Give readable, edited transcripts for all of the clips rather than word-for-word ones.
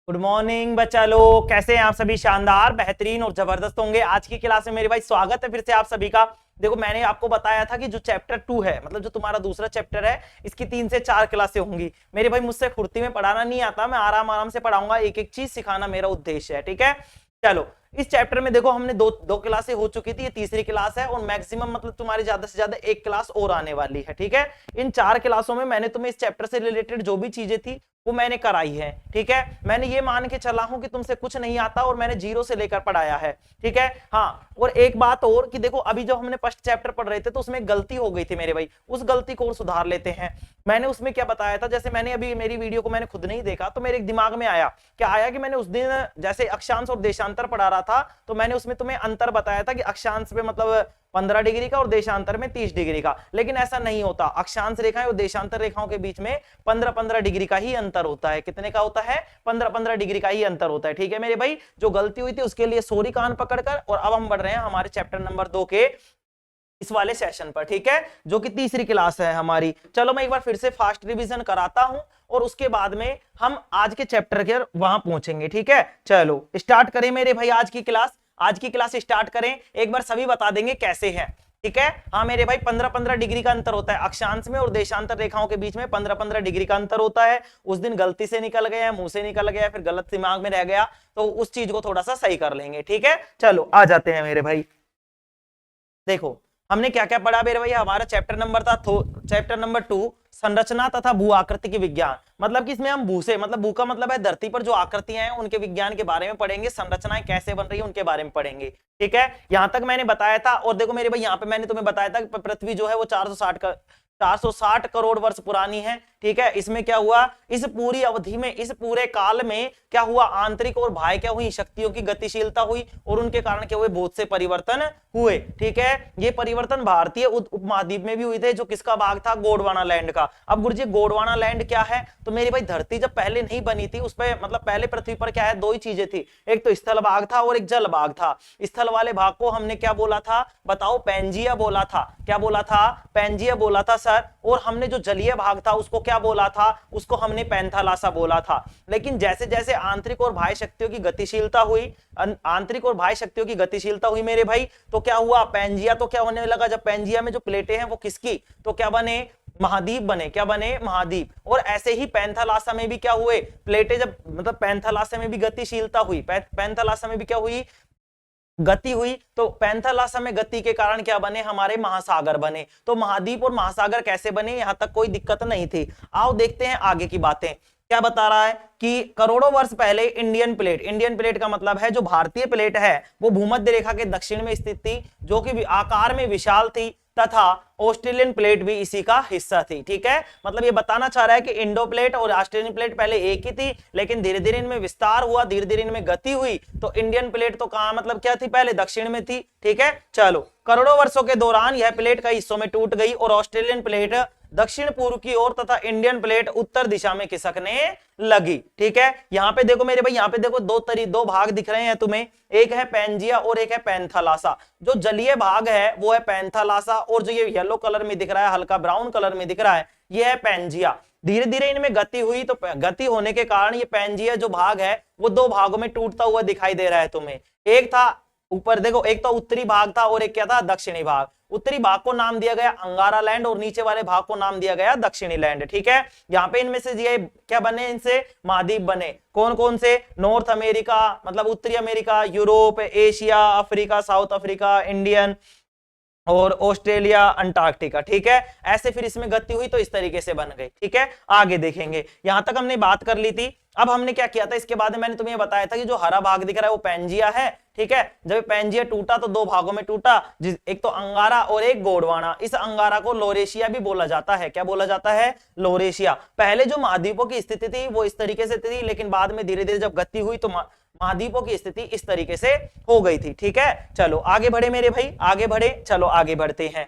Good morning बच्चा लोग, कैसे हैं आप सभी? शानदार, बेहतरीन और जबरदस्त होंगे। आज की क्लास में मेरे भाई स्वागत है फिर से आप सभी का। देखो, मैंने आपको बताया था कि जो चैप्टर 2 है, मतलब जो तुम्हारा दूसरा चैप्टर है, इसकी 3 से 4 क्लासें होंगी। मेरे भाई मुझसे फुर्ती में पढ़ाना नहीं आता, मैं आराम आराम से पढ़ाऊंगा, एक एक चीज सिखाना मेरा उद्देश्य है। ठीक है, चलो। इस चैप्टर में देखो, हमने दो दो क्लासें हो चुकी थी, ये तीसरी क्लास है और मैक्सिमम मतलब तुम्हारी ज्यादा से ज्यादा एक क्लास और आने वाली है। ठीक है, इन 4 क्लासों में मैंने तुम्हें इस चैप्टर से रिलेटेड जो भी चीजें थी वो मैंने कराई है। ठीक है, मैंने ये मान के चला हूं कि तुमसे कुछ नहीं आता और मैंने जीरो से लेकर पढ़ाया है। ठीक है, हाँ, और एक बात और कि देखो, अभी जो हमने फर्स्ट चैप्टर पढ़ रहे थे तो उसमें गलती हो गई थी मेरे भाई, उस गलती को और सुधार लेते हैं। मैंने उसमें क्या बताया था, जैसे मैंने अभी मेरी वीडियो को मैंने खुद नहीं देखा तो मेरे दिमाग में आया, क्या आया कि मैंने उस दिन जैसे अक्षांश और देशांतर पढ़ा रहा था तो मैंने उसमें तुम्हें अंतर बताया था कि अक्षांश पे मतलब 15 डिग्री का और देशांतर में 30 डिग्री का। लेकिन ऐसा नहीं होता, अक्षांश रेखाएं और देशांतर रेखाओं के बीच में 15-15 डिग्री का ही अंतर होता है। कितने का होता है? 15-15 डिग्री का ही अंतर होता है। ठीक है मेरे भाई, जो गलती हुई थी उसके लिए सॉरी कान पकड़कर। और अब हम बढ़ रहे हैं हमारे चैप्टर नंबर 2 के इस वाले सेशन पर। ठीक है, जो कि तीसरी क्लास है हमारी। चलो मैं एक बार फिर से फास्ट रिवीजन कराता हूं और उसके बाद में हम आज के चैप्टर के वहां पहुंचेंगे। ठीक है, चलो स्टार्ट करें मेरे भाई आज की क्लास। आज की क्लास स्टार्ट करें, एक बार सभी बता देंगे कैसे है। ठीक है, हाँ मेरे भाई, 15-15 डिग्री का अंतर होता है अक्षांश में और देशांतर रेखाओं के बीच में 15-15 डिग्री का अंतर होता है। उस दिन गलती से निकल गया, मुंह से निकल गया, फिर गलत दिमाग में रह गया, तो उस चीज को थोड़ा सा सही कर लेंगे। ठीक है, चलो आ जाते हैं मेरे भाई। देखो, हमने क्या क्या पढ़ा मेरे भाई, हमारा चैप्टर नंबर था चैप्टर नंबर 2, संरचना तथा भू आकृति के विज्ञान। मतलब कि इसमें हम भू से, मतलब भू का मतलब है धरती पर जो आकृतियां हैं उनके विज्ञान के बारे में पढ़ेंगे, संरचनाएं कैसे बन रही है उनके बारे में पढ़ेंगे। ठीक है, यहां तक मैंने बताया था। और देखो मेरे भाई, यहाँ पे मैंने तुम्हें बताया था कि पृथ्वी जो है वो 460 करोड़ वर्ष पुरानी है। ठीक है, इसमें क्या हुआ, इस पूरी अवधि में, इस पूरे काल में क्या हुआ, आंतरिक और बाह्य क्या हुई, शक्तियों की गतिशीलता हुई और उनके कारण क्या हुए, बहुत से परिवर्तन हुए। ठीक है, ये परिवर्तन भारतीय उपमहाद्वीप में भी हुए थे। जो किसका भाग था? गोंडवाना लैंड का। अब गुरुजी, गोंडवाना लैंड क्या है? तो मेरी भाई, धरती जब पहले नहीं बनी थी उस पर, मतलब पहले पृथ्वी पर क्या है, दो ही चीजें थी, एक तो स्थल भाग था और एक जल भाग था। स्थल वाले भाग को हमने क्या बोला था, बताओ? पैंजिया बोला था। क्या बोला था? पैंजिया बोला था सर। और हमने जो जलीय भाग था उसको क्या बोला था? उसको हमने पैंथालासा बोला था। लेकिन जैसे जैसे आंतरिक और बाह्य शक्तियों की गतिशीलता हुई, आंतरिक और बाह्य शक्तियों की गतिशीलता हुई मेरे भाई, तो क्या हुआ, पैंजिया तो क्या होने लगा, जब पैंजिया में जो प्लेटें हैं वो किसकी, तो क्या बने, महाद्वीप बने। क्या बने? महाद्वीप। और ऐसे ही पैंथालासा में भी क्या हुए, प्लेटें जब, मतलब पैंथालासा में भी गतिशीलता हुई, पैंथालासा में भी क्या हुई, गति हुई। तो पैंथालासा में गति के कारण क्या बने, हमारे महासागर बने। तो महाद्वीप और महासागर कैसे बने, यहां तक कोई दिक्कत नहीं थी। आओ देखते हैं आगे की बातें। क्या बता रहा है कि करोड़ों वर्ष पहले इंडियन प्लेट का मतलब है जो भारतीय प्लेट है वो भूमध्य रेखा के दक्षिण में स्थित थी, जो कि आकार में विशाल थी, तथा ऑस्ट्रेलियन प्लेट भी इसी का हिस्सा थी। ठीक है, मतलब ये बताना चाह रहा है कि इंडो प्लेट और ऑस्ट्रेलियन प्लेट पहले एक ही थी, लेकिन धीरे धीरे इनमें विस्तार हुआ, धीरे धीरे इनमें गति हुई। तो इंडियन प्लेट तो कहां, मतलब क्या थी, पहले दक्षिण में थी। ठीक है, चलो, करोड़ों वर्षों के दौरान यह प्लेट कई हिस्सों में टूट गई और ऑस्ट्रेलियन प्लेट दक्षिण पूर्व की ओर तथा इंडियन प्लेट उत्तर दिशा में खिसकने लगी। ठीक है, यहां पे देखो मेरे भाई, यहां पे देखो दो भाग दिख रहे हैं तुम्हें, एक है पैंजिया और एक है पैंथालासा। जो जलीय भाग है वो है पैंथालासा और जो ये येलो कलर में दिख रहा है, हल्का ब्राउन कलर में दिख रहा है, ये है पैंजिया। धीरे धीरे इनमें गति हुई, तो गति होने के कारण ये पैंजिया जो भाग है वो दो भागों में टूटता हुआ दिखाई दे रहा है तुम्हें। एक था ऊपर देखो, एक तो उत्तरी भाग था और एक क्या था, दक्षिणी भाग। उत्तरी भाग को नाम दिया गया अंगारा लैंड और नीचे वाले भाग को नाम दिया गया दक्षिणी लैंड। ठीक है, यहाँ पे इनमें से ये क्या बने, इनसे महाद्वीप बने। कौन कौन से? नॉर्थ अमेरिका, मतलब उत्तरी America, Europe, Asia, Africa, south Africa, Indian और ऑस्ट्रेलिया, अंटार्कटिका। ठीक है, ऐसे फिर इसमें गति हुई तो इस तरीके से बन गई। ठीक है, आगे देखेंगे। यहां तक हमने बात कर ली थी। अब हमने क्या किया था, इसके बाद में मैंने तुम्हें बताया था कि जो हरा भाग दिख रहा है वो पैंजिया है। ठीक है, जब पैंजिया टूटा तो दो भागों में टूटा, एक तो अंगारा और एक गोंडवाना। इस अंगारा को लोरेशिया भी बोला जाता है। क्या बोला जाता है? लोरेशिया। पहले जो महाद्वीपों की स्थिति थी वो इस तरीके से थी, लेकिन बाद में धीरे धीरे जब गति हुई तो महाद्वीपों की स्थिति इस तरीके से हो गई थी। ठीक है, चलो आगे बढ़े मेरे भाई, आगे बढ़े, चलो आगे बढ़ते हैं,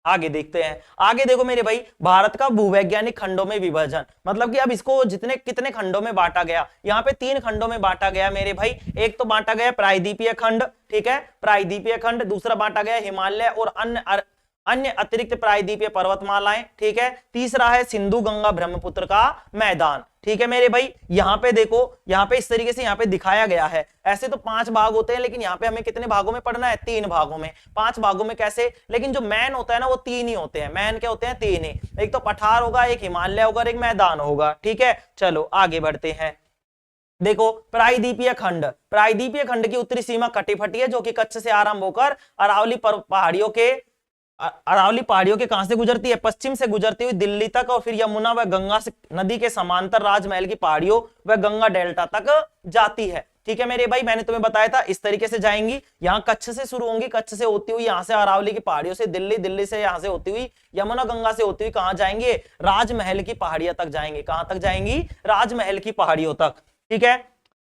आगे देखते हैं। आगे देखो मेरे भाई, भारत का भूवैज्ञानिक खंडों में विभाजन, मतलब कि अब इसको जितने कितने खंडों में बांटा गया, यहाँ पे 3 खंडों में बांटा गया मेरे भाई। एक तो बांटा गया प्रायद्वीपीय खंड। ठीक है, प्रायद्वीपीय खंड। दूसरा बांटा गया हिमालय और अन्य अन्य अतिरिक्त प्रायद्वीपीय पर्वतमालाएं, ठीक है। तीसरा है सिंधु गंगा ब्रह्मपुत्र का मैदान, ठीक है मेरे भाई। यहाँ पे देखो, यहाँ पे इस तरीके से यहाँ पे दिखाया गया है। ऐसे तो 5 भाग होते हैं, लेकिन यहाँ पे हमें कितने भागों में पढ़ना है? 3 भागों में। 5 भागों में कैसे? लेकिन जो मैन होता है ना वो 3 ही होते हैं। मैन क्या होते हैं? 3 ही। एक तो पठार होगा, एक हिमालय होगा, एक मैदान होगा, ठीक है। चलो आगे बढ़ते हैं। देखो प्रायद्वीपीय खंड, प्रायद्वीपीय खंड की उत्तरी सीमा कटी-फटी है, जो कि कच्छ से आरंभ होकर अरावली पहाड़ियों के कहां से गुजरती है? पश्चिम से गुजरती हुई दिल्ली तक, और फिर यमुना व गंगा से नदी के समांतर राजमहल की पहाड़ियों व गंगा डेल्टा तक जाती है, ठीक है मेरे भाई। मैंने तुम्हें बताया था इस तरीके से जाएंगी। यहाँ कच्छ से शुरू होंगी, कच्छ से होती हुई यहाँ से अरावली की पहाड़ियों से दिल्ली, दिल्ली से यहाँ से होती हुई यमुना गंगा से होती हुई कहां जाएंगे? राजमहल की पहाड़ियों तक जाएंगे। कहां तक जाएंगी? राजमहल की पहाड़ियों तक, ठीक है।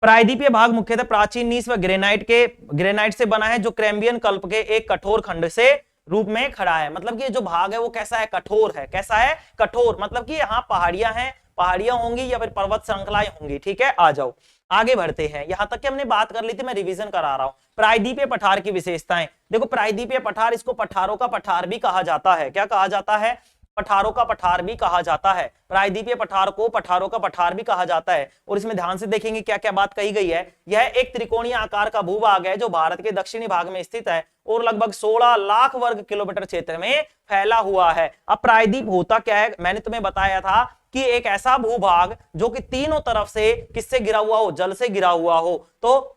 प्रायद्वीपीय भाग मुख्यतः प्राचीन नीस व ग्रेनाइट से बना है, जो कैम्ब्रियन कल्प के एक कठोर खंड से रूप में खड़ा है। मतलब कि जो भाग है वो कैसा है? कठोर है। कैसा है? कठोर। मतलब कि यहाँ पहाड़ियां हैं, पहाड़ियां होंगी या फिर पर्वत श्रृंखलाएं होंगी, ठीक है। आ जाओ आगे बढ़ते हैं। यहां तक कि हमने बात कर ली थी, मैं रिवीजन करा रहा हूं। प्रायद्वीपीय पठार की विशेषताएं देखो। प्रायद्वीपीय पठार, इसको पठारों का पठार भी कहा जाता है। क्या कहा जाता है? पठारों का पठार भी कहा जाता है। प्रायद्वीपीय पठार को पठारों का पठार भी कहा जाता है। और इसमें ध्यान से देखेंगे क्या क्या बात कही गई है। यह एक त्रिकोणीय आकार का भूभाग है, जो भारत के दक्षिणी भाग में स्थित है और लगभग 16 लाख वर्ग किलोमीटर क्षेत्र में फैला हुआ है। अब प्रायद्वीप होता क्या है? मैंने तुम्हें बताया था कि एक ऐसा भूभाग जो कि तीनों तरफ से किससे गिरा हुआ हो? जल से गिरा हुआ हो। तो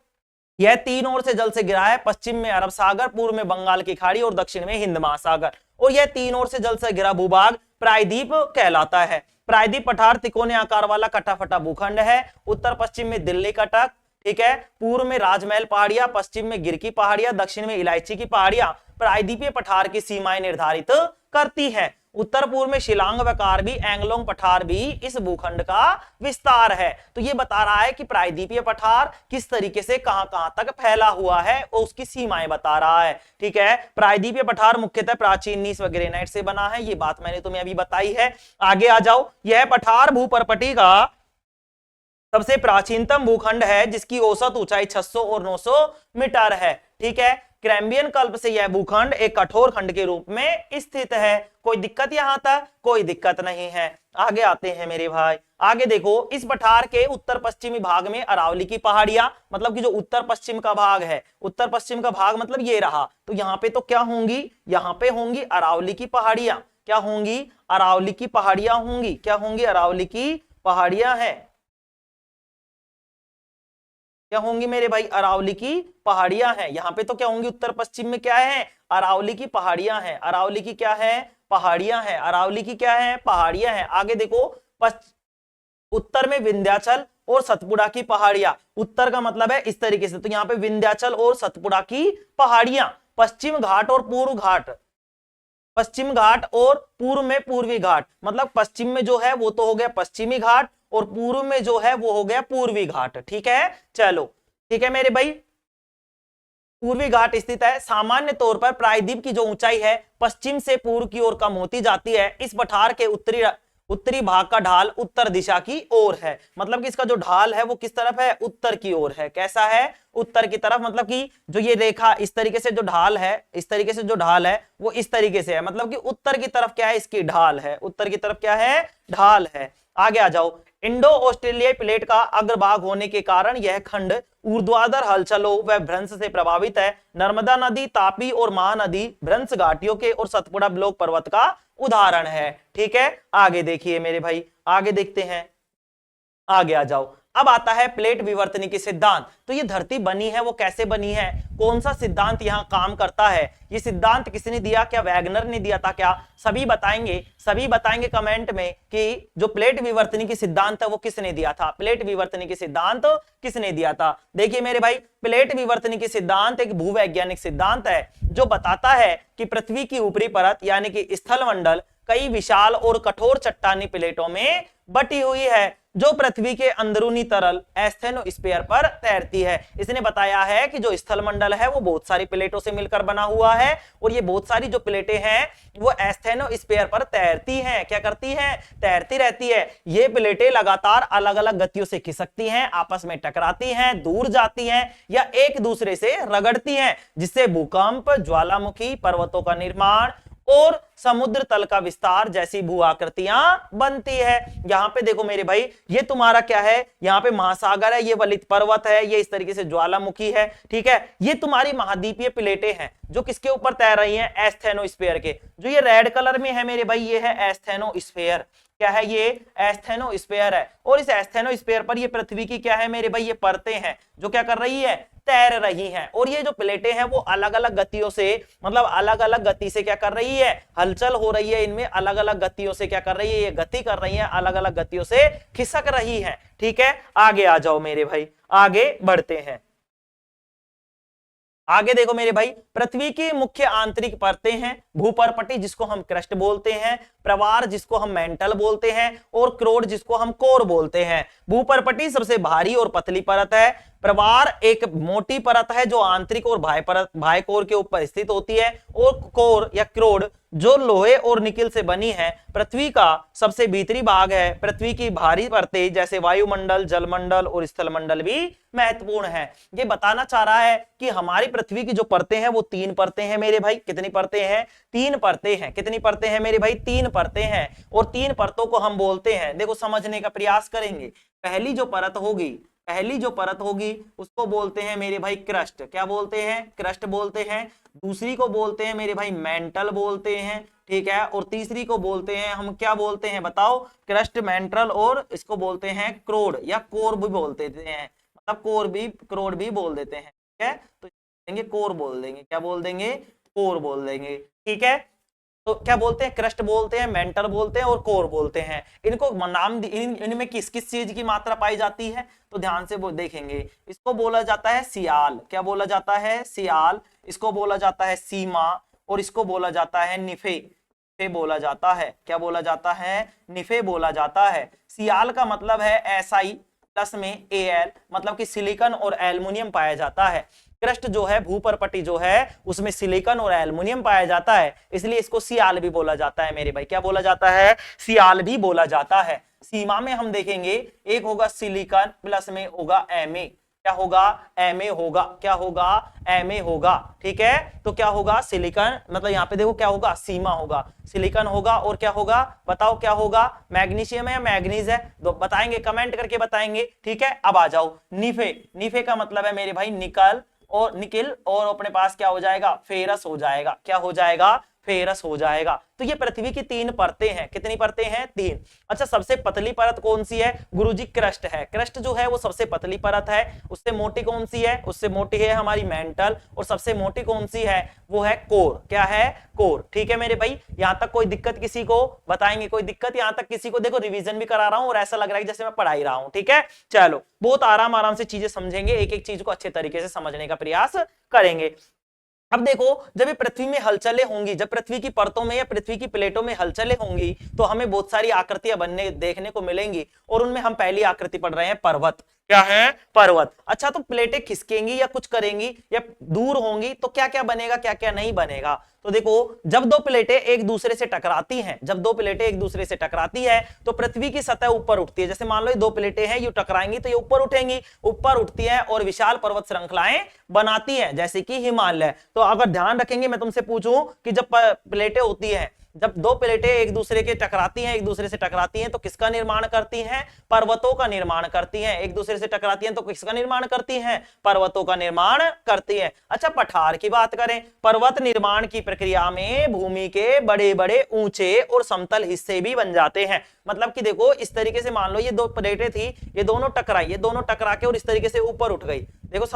यह तीन ओर से जल से गिरा है। पश्चिम में अरब सागर, पूर्व में बंगाल की खाड़ी और दक्षिण में हिंद महासागर। और यह तीन ओर से जल से घिरा भूभाग प्रायद्वीप कहलाता है। प्रायद्वीप पठार त्रिकोणीय आकार वाला कटा फटा भूखंड है। उत्तर पश्चिम में दिल्ली कटक, ठीक है। पूर्व में राजमहल पहाड़ियां, पश्चिम में गिर की पहाड़ियां, दक्षिण में इलायची की पहाड़ियां प्रायद्वीपीय पठार की सीमाएं निर्धारित करती है। उत्तर पूर्व में शिलांग व कार्बी एंगलोंग पठार भी इस भूखंड का विस्तार है। तो ये बता रहा है कि प्रायद्वीपीय पठार किस तरीके से कहां कहां तक फैला हुआ है और उसकी सीमाएं बता रहा है, ठीक है। प्रायद्वीपीय पठार मुख्यतः प्राचीन नीस व ग्रेनाइट से बना है। ये बात मैंने तुम्हें अभी बताई है। आगे आ जाओ। यह पठार भूपर्पटी का सबसे प्राचीनतम भूखंड है, जिसकी औसत ऊंचाई 600 और 900 मीटर है, ठीक है। कैम्ब्रियन कल्प से यह भूखंड एक कठोर खंड के रूप में स्थित है। कोई दिक्कत यहां तक? कोई दिक्कत नहीं है। आगे आते हैं मेरे भाई। आगे देखो, इस पठार के उत्तर पश्चिमी भाग में अरावली की पहाड़ियां, मतलब कि जो उत्तर पश्चिम का भाग है, उत्तर पश्चिम का भाग मतलब ये रहा। तो यहाँ पे तो क्या होंगी? यहाँ पे होंगी अरावली की पहाड़ियां। क्या होंगी? अरावली की पहाड़ियां होंगी। क्या होंगी? अरावली की पहाड़ियां हैं। क्या होंगी मेरे भाई? अरावली की पहाड़ियां हैं। यहाँ पे तो क्या होंगी? उत्तर पश्चिम में क्या है? अरावली की पहाड़ियां हैं। अरावली की क्या है? पहाड़ियां हैं। अरावली की क्या है? पहाड़ियां हैं। आगे देखो, उत्तर में विंध्याचल और सतपुड़ा की पहाड़ियां। उत्तर का मतलब है इस तरीके से, तो यहाँ पे विंध्याचल और सतपुड़ा की पहाड़ियां। पश्चिम घाट और पूर्व घाट, पश्चिम घाट और पूर्व में पूर्वी घाट। मतलब पश्चिम में जो है वो तो हो गया पश्चिमी घाट, और पूर्व में जो है वो हो गया पूर्वी घाट, ठीक है। चलो ठीक है मेरे भाई, पूर्वी घाट स्थित है। सामान्य तौर पर प्रायद्वीप की जो ऊंचाई है पश्चिम से पूर्व की ओर कम होती जाती है। इस पठार के उत्तरी भाग का ढाल उत्तर दिशा की ओर है। मतलब कि इसका जो ढाल है वो किस तरफ है? उत्तर की ओर है। कैसा है? उत्तर की तरफ। मतलब कि जो ये रेखा इस तरीके से जो ढाल है, इस तरीके से जो ढाल है वो इस तरीके से है। मतलब कि उत्तर की तरफ क्या है? इसकी ढाल है। उत्तर की तरफ क्या है? ढाल है। आगे आ जाओ। इंडो ऑस्ट्रेलियाई प्लेट का अग्रभाग होने के कारण यह खंड ऊर्ध्वाधर हलचलों व भ्रंश से प्रभावित है। नर्मदा नदी, तापी और महानदी भ्रंश घाटियों के और सतपुड़ा ब्लॉक पर्वत का उदाहरण है, ठीक है। आगे देखिए मेरे भाई, आगे देखते हैं। आगे आ जाओ। अब आता है प्लेट विवर्तनिकी सिद्धांत। तो ये धरती बनी है वो कैसे बनी है? कौन सा सिद्धांत यहाँ काम करता है? ये सिद्धांत किसने दिया? क्या वैगनर ने दिया था क्या? सभी बताएंगे कमेंट में कि जो प्लेट विवर्तनिकी सिद्धांत है वो किसने दिया था। प्लेट विवर्तनिकी सिद्धांत किसने दिया था? देखिए मेरे भाई, प्लेट विवर्तनिकी सिद्धांत एक भूवैज्ञानिक सिद्धांत है जो बताता है कि पृथ्वी की ऊपरी परत यानी कि स्थलमंडल कई विशाल और कठोर चट्टानी प्लेटों में बटी हुई है, जो पृथ्वी के अंदरूनी तरल एस्थेनोस्फीयर पर तैरती है। इसने बताया है कि जो स्थलमंडल है वो बहुत सारी प्लेटों से मिलकर बना हुआ है, और ये बहुत सारी जो प्लेटें हैं वो एस्थेनोस्फीयर पर तैरती हैं। क्या करती हैं? तैरती रहती है। ये प्लेटें लगातार अलग अलग गतियों से खिसकती हैं, आपस में टकराती हैं, दूर जाती हैं या एक दूसरे से रगड़ती हैं, जिससे भूकंप, ज्वालामुखी, पर्वतों का निर्माण और समुद्र तल का विस्तार जैसी भू आकृतियां बनती है। यहां पे देखो मेरे भाई, ये तुम्हारा क्या है, यहाँ पे महासागर है, ये वलित पर्वत है, ये इस तरीके से ज्वालामुखी है, ठीक है। ये तुम्हारी महाद्वीपीय प्लेटें हैं जो किसके ऊपर तैर रही हैं, एस्थेनोस्फीयर के। जो ये रेड कलर में है मेरे भाई, ये है एस्थेनोस्फीयर। क्या है ये, एस्थेनोस्फीयर है। और इस एस्थेनोस्फीयर पर ये पृथ्वी की क्या है मेरे भाई, ये परतें हैं जो क्या कर रही है, तैर रही हैं। और ये जो प्लेटें हैं वो अलग अलग गतियों से, मतलब अलग अलग गति से क्या कर रही है, हलचल हो रही है इनमें, अलग अलग गतियों से क्या कर रही है, ये गति कर रही है, अलग अलग गतियों से खिसक रही है, ठीक है। आगे आ जाओ मेरे भाई, आगे बढ़ते हैं। आगे देखो मेरे भाई, पृथ्वी की मुख्य आंतरिक परतें हैं, भूपर्पटी जिसको हम क्रस्ट बोलते हैं, प्रवार जिसको हम मेंटल बोलते हैं, और क्रोड जिसको हम कोर बोलते हैं। भूपर्पटी सबसे भारी और पतली परत है। प्रवार एक मोटी परत है जो आंतरिक और बाह्य कोर के ऊपर स्थित होती है। और कोर या क्रोड जो लोहे और निकिल से बनी है, पृथ्वी का सबसे भीतरी भाग है। पृथ्वी की भारी परतें जैसे वायुमंडल, जलमंडल और स्थलमंडल भी महत्वपूर्ण है। ये बताना चाह रहा है कि हमारी पृथ्वी की जो परतें हैं वो 3 परतें हैं मेरे भाई। कितनी परतें हैं, 3 परतें हैं। कितनी परतें हैं मेरे भाई, 3 परतें हैं। और 3 परतों को हम बोलते हैं, देखो समझने का प्रयास करेंगे। पहली जो परत होगी उसको बोलते हैं मेरे भाई क्रस्ट। क्या बोलते हैं, क्रस्ट बोलते हैं। दूसरी को बोलते हैं मेरे भाई मेंटल बोलते हैं, ठीक है। और तीसरी को बोलते हैं हम क्या बोलते हैं बताओ, क्रस्ट, मेंटल, और इसको बोलते हैं क्रोड या कोर भी बोलते हैं, मतलब क्रोड भी बोल देते हैं, ठीक है। तो देंगे कोर बोल देंगे, क्या बोल देंगे, कोर बोल देंगे, ठीक है। तो क्या बोलते हैं, क्रस्ट बोलते हैं, मेंटल बोलते हैं और कोर बोलते हैं। इनको नाम इनमें किस किस चीज की मात्रा पाई जाती है, तो ध्यान से वो देखेंगे। इसको बोला जाता है सियाल। क्या बोला जाता है, सियाल। इसको बोला जाता है सीमा, और इसको बोला जाता है निफे। निफे बोला जाता है, क्या बोला जाता है, निफे बोला जाता है। सियाल का मतलब है SI प्लस में Al, मतलब कि सिलिकॉन और एल्युमिनियम पाया जाता है। क्रस्ट जो है, भूपर्पटी जो है, उसमें सिलिकॉन और एल्युमिनियम पाया जाता है, इसलिए इसको सियाल भी बोला जाता है मेरे भाई। क्या बोला जाता है, सियाल भी बोला जाता है। सीमा में हम देखेंगे, एक होगा सिलिकॉन प्लस में होगा Ma। क्या होगा, Ma होगा। क्या होगा, Ma होगा, ठीक है। तो क्या होगा, सिलिकॉन, मतलब यहाँ पे देखो क्या होगा, सीमा होगा, सिलिकॉन होगा, और क्या होगा बताओ, क्या होगा, मैग्नीशियम है या मैग्नीज है, तो बताएंगे, कमेंट करके बताएंगे, ठीक है। अब आ जाओ निफे। निफे का मतलब है मेरे भाई निकल और निकिल, और अपने पास क्या हो जाएगा, फेरस हो जाएगा। क्या हो जाएगा, फेरस हो जाएगा। तो ये पृथ्वी की 3 परतें हैं। कितनी परतें हैं, 3। अच्छा, सबसे पतली परत कौन सी है, गुरुजी क्रस्ट है। क्रस्ट जो है वो सबसे पतली परत है। उससे मोटी कौन सी है, उससे मोटी है हमारी मेंटल, और सबसे मोटी कौन सी है, वो है कोर। क्या है, कोर, ठीक है मेरे भाई। यहां तक कोई दिक्कत किसी को, बताएंगे कोई दिक्कत यहां तक किसी को, देखो रिवीजन भी करा रहा हूं और ऐसा लग रहा है जैसे मैं पढ़ाई रहा हूं, ठीक है। चलो, बहुत आराम से चीजें समझेंगे, एक एक चीज को अच्छे तरीके से समझने का प्रयास करेंगे। अब देखो, जब ये पृथ्वी में हलचलें होंगी, जब पृथ्वी की परतों में या पृथ्वी की प्लेटों में हलचलें होंगी, तो हमें बहुत सारी आकृतियां बनने देखने को मिलेंगी, और उनमें हम पहली आकृति पढ़ रहे हैं पर्वत। क्या है, पर्वत। अच्छा, तो प्लेटें खिसकेंगी या कुछ करेंगी या दूर होंगी तो क्या क्या बनेगा, क्या क्या नहीं बनेगा। तो देखो, जब 2 प्लेटें एक दूसरे से टकराती हैं, जब 2 प्लेटें एक दूसरे से टकराती है, तो पृथ्वी की सतह ऊपर उठती है। जैसे मान लो ये 2 प्लेटें हैं, ये टकराएंगी तो ये ऊपर उठेंगी, ऊपर उठती है और विशाल पर्वत श्रृंखलाएं बनाती है, जैसे कि हिमालय। तो अगर ध्यान रखेंगे, मैं तुमसे पूछूं कि जब प्लेटें होती है, जब 2 प्लेटें एक दूसरे से टकराती हैं तो किसका निर्माण करती हैं, पर्वतों का निर्माण करती हैं। एक दूसरे से टकराती हैं तो किसका निर्माण करती हैं, पर्वतों का निर्माण करती हैं। अच्छा, पठार की बात करें, पर्वत निर्माण की प्रक्रिया में भूमि के बड़े बड़े ऊंचे और समतल हिस्से भी बन जाते हैं। मतलब कि देखो, इस तरीके से मान लो ये 2 प्लेटें थी, ये दोनों टकराई, ये दोनों टकरा के और इस तरीके से ऊपर उठ गई। देखो,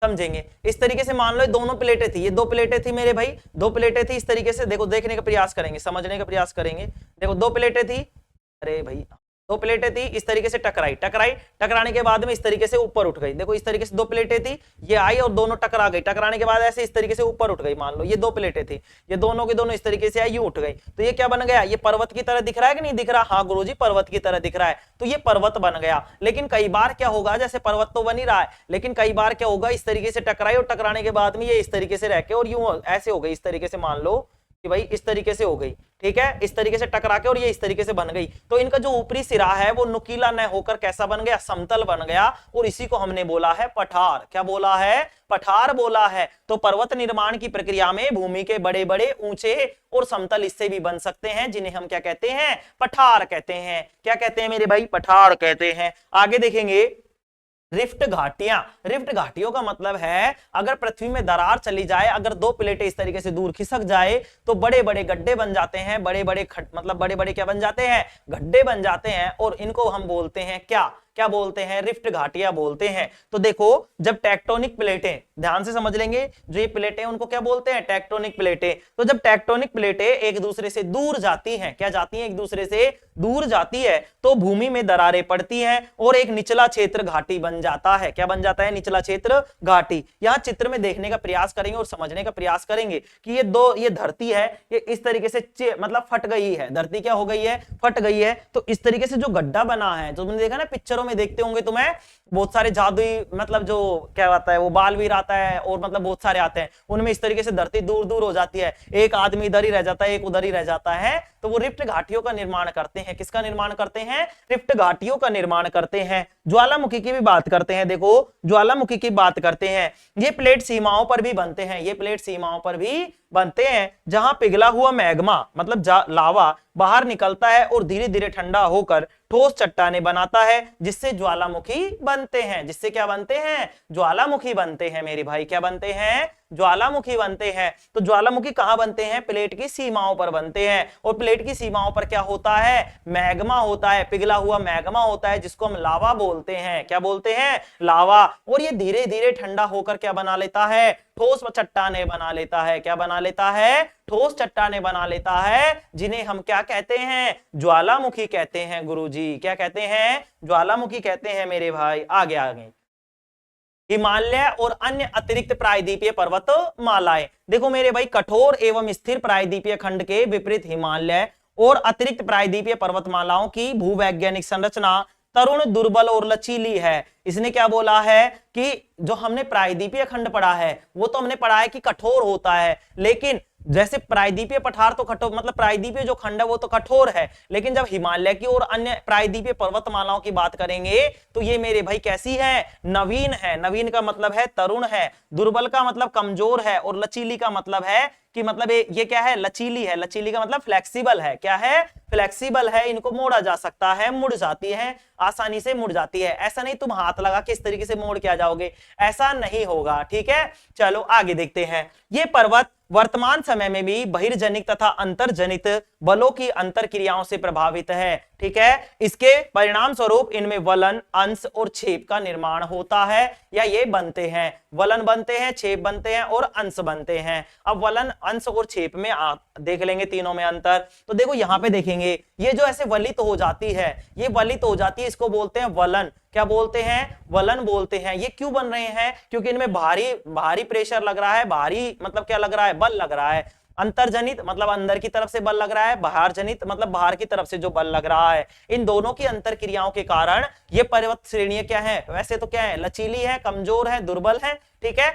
समझेंगे, इस तरीके से मान लो दोनों प्लेटें थी, ये 2 प्लेटें थी मेरे भाई, 2 प्लेटें थी इस तरीके से। देखो, देखने का प्रयास करेंगे, समझने का प्रयास करेंगे। देखो, 2 प्लेटें थी, अरे भाई 2 प्लेटें थी, इस तरीके से टकराने के बाद में इस तरीके से ऊपर उठ गई। देखो, इस तरीके से 2 प्लेटें थी, ये आई और दोनों टकरा गई, टकराने के बाद ऐसे इस तरीके से ऊपर उठ गई। मान लो ये 2 प्लेटें थी, ये दोनों के दोनों इस तरीके से आई, यूं उठ गई। तो ये क्या बन गया, ये पर्वत की तरह दिख रहा है कि नहीं दिख रहा, हाँ गुरुजी पर्वत की तरह दिख रहा है। तो ये पर्वत बन गया। लेकिन कई बार क्या होगा, जैसे पर्वत तो बन ही रहा है, लेकिन कई बार क्या होगा, इस तरीके से टकराई और टकराने के बाद में ये इस तरीके से रह के और यूं ऐसे हो गई, इस तरीके से मान लो कि भाई इस तरीके से हो गई, ठीक है, इस तरीके से टकरा के और ये इस तरीके से बन गई। तो इनका जो ऊपरी सिरा है वो नुकीला न होकर कैसा बन गया, समतल बन गया, और इसी को हमने बोला है पठार। क्या बोला है, पठार बोला है। तो पर्वत निर्माण की प्रक्रिया में भूमि के बड़े बड़े ऊंचे और समतल हिस्से भी बन सकते हैं, जिन्हें हम क्या कहते हैं, पठार कहते हैं। क्या कहते हैं मेरे भाई, पठार कहते हैं। आगे देखेंगे रिफ्ट घाटियां। रिफ्ट घाटियों का मतलब है अगर पृथ्वी में दरार चली जाए, अगर दो प्लेटें इस तरीके से दूर खिसक जाए तो बड़े बड़े गड्ढे बन जाते हैं, बड़े बड़े मतलब बड़े बड़े क्या बन जाते हैं, गड्ढे बन जाते हैं, और इनको हम बोलते हैं क्या, क्या बोलते हैं, रिफ्ट घाटियां बोलते हैं। तो देखो जब टेक्टोनिक प्लेटें, ध्यान से समझ लेंगे, जो ये प्लेटें उनको क्या बोलते हैं, टेक्टोनिक प्लेटें। तो जब टेक्टोनिक प्लेटें एक दूसरे से दूर जाती हैं, क्या जाती हैं, एक दूसरे से दूर जाती है, तो भूमि में दरारें पड़ती हैं और एक निचला क्षेत्र घाटी बन जाता है। क्या बन जाता है, निचला क्षेत्र घाटी। यहां चित्र में देखने का प्रयास करेंगे और समझने का प्रयास करेंगे कि ये धरती है, ये इस तरीके से मतलब फट गई है, धरती क्या हो गई है, फट गई है। तो इस तरीके से जो गड्ढा बना है, जो तुमने देखा ना पिक्चरों में देखते होंगे तुम्हें, बहुत सारे जादुई मतलब जो क्या आता है, वो बालवीर आता है और मतलब बहुत सारे आते हैं, उनमें इस तरीके से धरती दूर दूर हो जाती है, एक आदमी इधर ही रह जाता है, एक उधर ही रह जाता है। तो वो रिफ्ट घाटियों का निर्माण करते हैं। किसका निर्माण करते हैं, रिफ्ट घाटियों का निर्माण करते हैं। ज्वालामुखी की भी बात करते हैं। देखो ज्वालामुखी की बात करते हैं, ये प्लेट सीमाओं पर भी बनते हैं, ये प्लेट सीमाओं पर भी बनते हैं, जहां पिघला हुआ मैग्मा मतलब लावा बाहर निकलता है और धीरे धीरे ठंडा होकर ठोस चट्टाने बनाता है, जिससे ज्वालामुखी बनते हैं। जिससे क्या बनते हैं, ज्वालामुखी बनते हैं मेरे भाई। क्या बनते हैं, ज्वालामुखी बनते हैं। तो ज्वालामुखी कहां बनते हैं, प्लेट की सीमाओं पर बनते हैं, और प्लेट की सीमाओं पर क्या होता है, मैग्मा होता है, पिघला हुआ मैग्मा होता है, जिसको हम लावा बोलते हैं। क्या बोलते हैं, लावा। और ये धीरे धीरे ठंडा होकर क्या बना लेता है, ठोस चट्टाने बना लेता है। क्या बना लेता है, ठोस चट्टाने बना लेता है, जिन्हें हम क्या कहते हैं, ज्वालामुखी कहते हैं। गुरुजी क्या कहते हैं, ज्वालामुखी कहते हैं मेरे भाई। आगे आगे हिमालय और अन्य अतिरिक्त प्रायद्वीपीय पर्वत मालाएं। देखो मेरे भाई, कठोर एवं स्थिर प्रायद्वीपीय खंड के विपरीत हिमालय और अतिरिक्त प्रायद्वीपीय पर्वतमालाओं की भूवैज्ञानिक संरचना तरुण, दुर्बल और लचीली है। इसने क्या बोला है कि जो हमने प्रायद्वीपीय खंड पढ़ा है वो तो हमने पढ़ा है कि कठोर होता है, लेकिन जैसे प्रायद्वीपीय पठार तो कठोर मतलब प्रायद्वीपीय जो खंड है वो तो कठोर है, लेकिन जब हिमालय की और अन्य प्रायद्वीपीय पर्वतमालाओं की बात करेंगे तो ये मेरे भाई कैसी है, नवीन है। नवीन का मतलब है तरुण है, दुर्बल का मतलब कमजोर है, और लचीली का मतलब है कि मतलब ये क्या है, लचीली है। लचीली का मतलब फ्लेक्सिबल है। क्या है, फ्लेक्सिबल है, इनको मोड़ा जा सकता है, मुड़ जाती है, आसानी से मुड़ जाती है। ऐसा नहीं तुम हाथ लगा के इस तरीके से मोड़ के आ जाओगे, ऐसा नहीं होगा। ठीक है, चलो आगे देखते हैं। ये पर्वत वर्तमान समय में भी बहिर्जनित तथा अंतर्जनित बलों की अंतर क्रियाओं से प्रभावित है। ठीक है, इसके परिणाम स्वरूप इनमें वलन, अंश और छेप का निर्माण होता है, या ये बनते हैं। वलन बनते हैं, छेप बनते हैं और अंश बनते हैं। अब वलन, अंश और छेप में देख लेंगे तीनों में अंतर। तो देखो यहां पे देखेंगे, ये जो ऐसे वलित हो जाती है, ये वलित हो जाती है, इसको बोलते हैं वलन। क्या बोलते हैं, वलन बोलते हैं। ये क्यों बन रहे हैं, क्योंकि इनमें भारी भारी प्रेशर लग रहा है, भारी मतलब क्या लग रहा है, बल लग रहा है। अंतर्जनित मतलब अंदर की तरफ से बल लग रहा है, बाहर जनित मतलब बाहर की तरफ से जो बल लग रहा है। इन दोनों की अंतर क्रियाओं के कारण ये पर्वत श्रेणियां क्या है, वैसे तो क्या है, लचीली है, कमजोर है, दुर्बल है, ठीक है,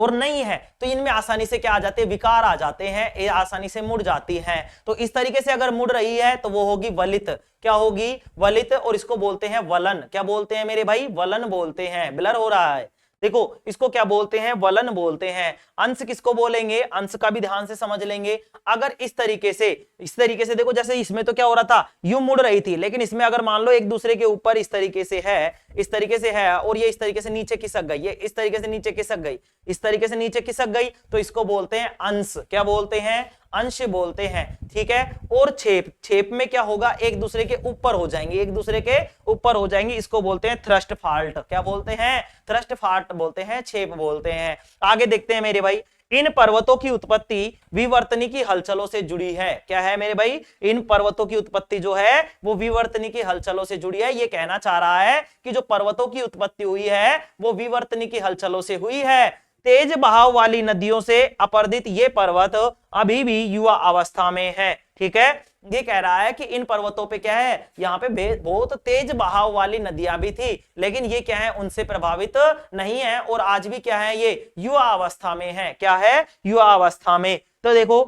और नहीं है। तो इनमें आसानी से क्या आ जाते हैं, विकार आ जाते हैं, ये आसानी से मुड़ जाती हैं। तो इस तरीके से अगर मुड़ रही है तो वो होगी वलित। क्या होगी, वलित, और इसको बोलते हैं वलन। क्या बोलते हैं मेरे भाई, वलन बोलते हैं। ब्लर हो रहा है, देखो इसको क्या बोलते हैं, वलन बोलते हैं। अंश किसको बोलेंगे, अंश का भी ध्यान से समझ लेंगे। अगर इस तरीके से देखो, जैसे इसमें तो क्या हो रहा था, यूं मुड़ रही थी, लेकिन इसमें अगर मान लो एक दूसरे के ऊपर इस तरीके से है और ये इस तरीके से नीचे खिसक गई, ये इस तरीके से नीचे खिसक गई, इस तरीके से नीचे खिसक गई, तो इसको बोलते हैं अंश। क्या बोलते हैं, अंश बोलते हैं। ठीक है, और छेप में क्या होगा, एक दूसरे के ऊपर हो जाएंगे, एक दूसरे के ऊपर हो जाएंगे, इसको बोलते हैं थ्रस्ट फॉल्ट। क्या बोलते हैं, थ्रस्ट फॉल्ट बोलते हैं, छेप बोलते हैं। आगे देखते हैं मेरे भाई, इन पर्वतों की उत्पत्ति विवर्तनी की हलचलों से जुड़ी है। क्या है मेरे भाई, इन पर्वतों की उत्पत्ति जो है वो विवर्तनी की हलचलों से जुड़ी है। ये कहना चाह रहा है कि जो पर्वतों की उत्पत्ति हुई है वो विवर्तनी की हलचलों से हुई है। तेज बहाव वाली नदियों से अपरदित ये पर्वत अभी भी युवा अवस्था में है। ठीक है, ये कह रहा है कि इन पर्वतों पे क्या है, यहाँ पे बहुत तेज बहाव वाली नदियां भी थी, लेकिन ये क्या है, उनसे प्रभावित नहीं है, और आज भी क्या है, ये युवा अवस्था में है। क्या है, युवा अवस्था में। तो देखो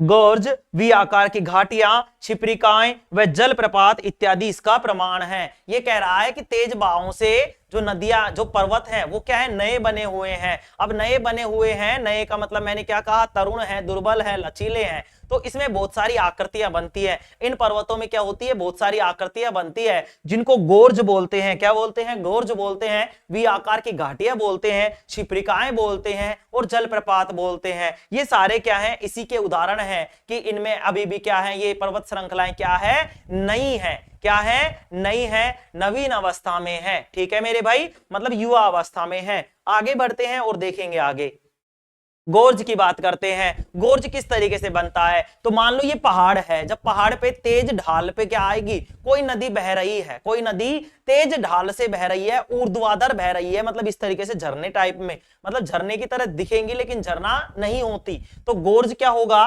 गोर्ज, वी आकार की घाटियां, छिपरिकाएं व जलप्रपात इत्यादि इसका प्रमाण है। ये कह रहा है कि तेज बहावों से जो नदियां, जो पर्वत हैं, वो क्या है, नए बने हुए हैं। अब नए बने हुए हैं, नए का मतलब मैंने क्या कहा, तरुण है, दुर्बल है, लचीले हैं, तो इसमें बहुत सारी आकृतियां बनती है। इन पर्वतों में क्या होती है, बहुत सारी आकृतियां बनती है, जिनको गोर्ज बोलते हैं। क्या बोलते हैं, गोर्ज बोलते हैं, वी आकार की घाटियां बोलते हैं, छिपरिकाएं बोलते हैं और जलप्रपात बोलते हैं। ये सारे क्या है, इसी के उदाहरण हैं कि इनमें अभी भी क्या है, ये पर्वत श्रृंखलाएं क्या है, नई है। क्या है, नई है, नवीन अवस्था में है। ठीक है मेरे भाई, मतलब युवा अवस्था में है। आगे बढ़ते हैं और देखेंगे आगे। गोर्ज की बात करते हैं। गोर्ज किस तरीके से बनता है, तो मान लो ये पहाड़ है, जब पहाड़ पे तेज ढाल पे क्या आएगी, कोई नदी बह रही है, कोई नदी तेज ढाल से बह रही है, ऊर्ध्वाधर बह रही है, मतलब इस तरीके से झरने टाइप में, मतलब झरने की तरह दिखेंगी लेकिन झरना नहीं होती। तो गोर्ज क्या होगा,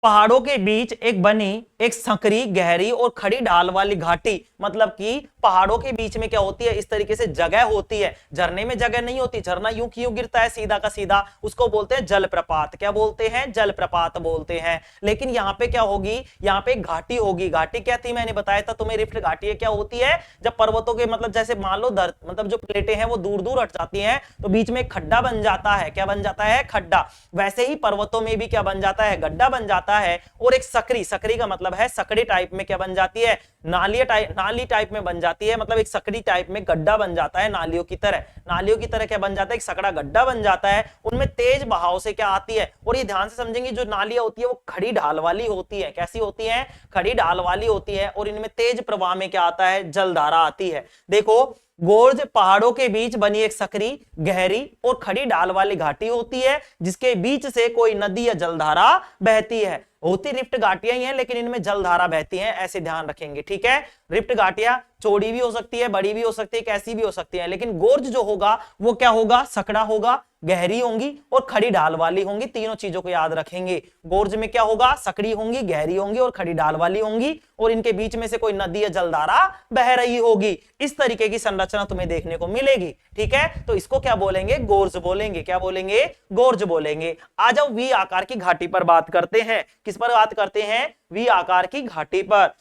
पहाड़ों के बीच एक बनी एक संकरी, गहरी और खड़ी ढाल वाली घाटी, मतलब कि पहाड़ों के बीच में क्या होती है, इस तरीके से जगह होती है। झरने में जगह नहीं होती, झरना यूं की यूं गिरता है सीधा का सीधा, उसको बोलते हैं जलप्रपात। क्या बोलते हैं, जलप्रपात बोलते हैं। लेकिन यहाँ पे क्या होगी, यहाँ पे घाटी होगी। घाटी क्या थी, मैंने बताया था तुम्हें, रिफ्ट घाटी क्या होती है, जब पर्वतों के मतलब जैसे मान लो मतलब जो प्लेटें हैं वो दूर दूर हट जाती हैं, तो बीच में एक खड्डा बन जाता है। क्या बन जाता है, खड्डा। वैसे ही पर्वतों में भी क्या बन जाता है, गड्ढा बन जाता है। और एक सकरी, सकरी का मतलब है सकड़ी टाइप में क्या बन जाती है, नाली टाइप में बन जाती है, मतलब एक सकड़ी टाइप में गड्ढा बन जाता है, नालियों की तरह। नालियों की तरह क्या बन जाता है, एक सकड़ा गड्ढा बन जाता है। उनमें तेज बहाव से क्या आती है, और ये ध्यान से समझेंगे, जो नालियां होती है वो खड़ी ढाल वाली होती है। कैसी होती है, खड़ी ढाल वाली होती है। और इनमें तेज प्रवाह में क्या आता है, जलधारा आती है। देखो, गोर्ज पहाड़ों के बीच बनी एक सकरी, गहरी और खड़ी ढाल वाली घाटी होती है, जिसके बीच से कोई नदी या जलधारा बहती है। होती रिफ्ट घाटियां ही हैं, लेकिन इनमें जलधारा बहती है, ऐसे ध्यान रखेंगे। ठीक है, रिफ्ट घाटियां चौड़ी भी हो सकती है, बड़ी भी हो सकती है, कैसी भी हो सकती है, लेकिन गोर्ज जो होगा वो क्या होगा, सकड़ा होगा, गहरी होंगी और खड़ी ढाल वाली होंगी। तीनों चीजों को याद रखेंगे। गोर्ज में क्या होगा, सकड़ी होंगी, गहरी होंगी और खड़ी ढाल वाली होंगी, और इनके बीच में से कोई नदी या जलधारा बह रही होगी। इस तरीके की संरचना तुम्हें देखने को मिलेगी। ठीक है, तो इसको क्या बोलेंगे, गोर्ज बोलेंगे। क्या बोलेंगे, गोर्ज बोलेंगे। आ जाओ वी आकार की घाटी पर बात करते हैं। किस पर बात करते हैं, वी आकार की घाटी पर।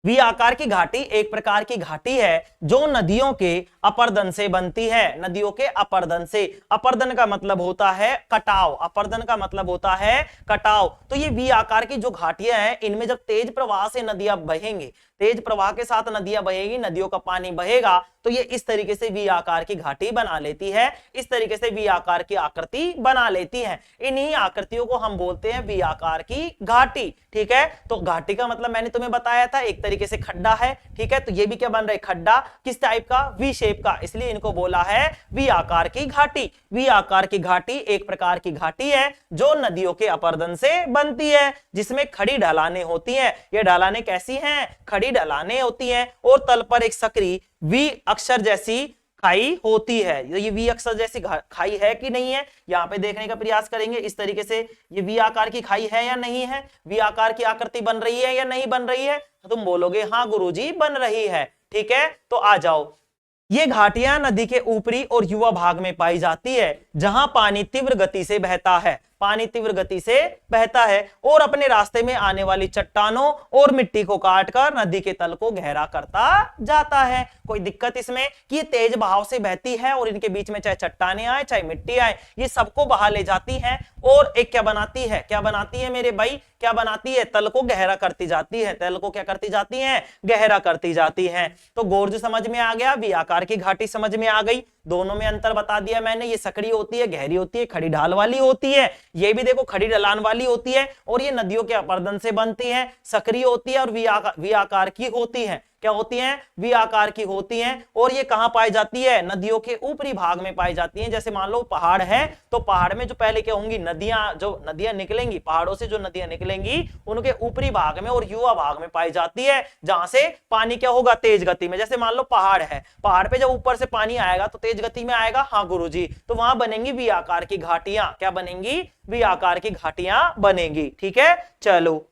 वी आकार की घाटी एक प्रकार की घाटी है जो नदियों के अपर्दन से बनती है। नदियों के अपर्दन से, अपर्दन का मतलब होता है कटाव, अपर्दन का मतलब होता है कटाव। तो ये वी आकार की जो घाटियां हैं, इनमें जब तेज प्रवाह से नदियां बहेंगे, तेज प्रवाह के साथ नदियां बहेगी, नदियों का पानी बहेगा, तो ये इस तरीके से वी आकार की घाटी बना लेती है। इस तरीके से वी आकार की आकृति बना लेती है। इन्हीं आकृतियों को हम बोलते हैं वी आकार की घाटी। ठीक है, तो घाटी का मतलब मैंने तुम्हें बताया था, एक तरीके से खड्डा है। ठीक है, तो ये भी क्या बन रहा है, खड्डा। किस टाइप का, वी शेप का, इसलिए इनको बोला है वी आकार की घाटी। वी आकार की घाटी एक प्रकार की घाटी है जो नदियों के अपर्दन से बनती है, जिसमें खड़ी ढलानें होती हैं। ये ढलानें कैसी हैं, खड़ी ढलानें होती हैं, और तल पर एक सकरी वी अक्षर जैसी खाई होती है। ये वी अक्षर जैसी खाई है कि नहीं है, यहां पे देखने का प्रयास करेंगे। इस तरीके से ये वी आकार की खाई है या नहीं है, वी आकार की आकृति बन रही है या नहीं बन रही है, तो तुम बोलोगे हाँ गुरुजी बन रही है। ठीक है, तो आ जाओ। ये घाटियां नदी के ऊपरी और युवा भाग में पाई जाती है, जहां पानी तीव्र गति से बहता है। पानी तीव्र गति से बहता है और अपने रास्ते में आने वाली चट्टानों और मिट्टी को काटकर नदी के तल को गहरा करता जाता है। कोई दिक्कत इसमें कि ये तेज बहाव से बहती है और इनके बीच में चाहे चट्टाने आए चाहे मिट्टी आए, ये सबको बहा ले जाती है और एक क्या बनाती है, क्या बनाती है मेरे भाई, क्या बनाती है, तल को गहरा करती जाती है। तल को क्या करती जाती है, गहरा करती जाती है। तो गोर्ज समझ में आ गया, वी आकार की घाटी समझ में आ गई। दोनों में अंतर बता दिया मैंने, ये सकड़ी होती है, गहरी होती है, खड़ी ढाल वाली होती है। ये भी देखो खड़ी ढलान वाली होती है, और ये नदियों के अपर्दन से बनती है, सक्रिय होती है और वी आकार की होती है। क्या होती हैं, वी आकार की होती हैं। और ये कहां पाई जाती है, नदियों के ऊपरी भाग में पाई जाती हैं। जैसे मान लो पहाड़ है, तो पहाड़ में जो पहले क्या होंगी, नदियां, जो नदियां निकलेंगी पहाड़ों से, जो नदियां निकलेंगी उनके ऊपरी भाग में और युवा भाग में पाई जाती है, जहां से पानी क्या होगा, तेज गति में। जैसे मान लो पहाड़ है, पहाड़ पे जब ऊपर से पानी आएगा तो तेज गति में आएगा, हाँ गुरुजी, तो वहां बनेंगी वी आकार की घाटियां। क्या बनेंगी, वी आकार की घाटियां बनेंगी। ठीक है, चलो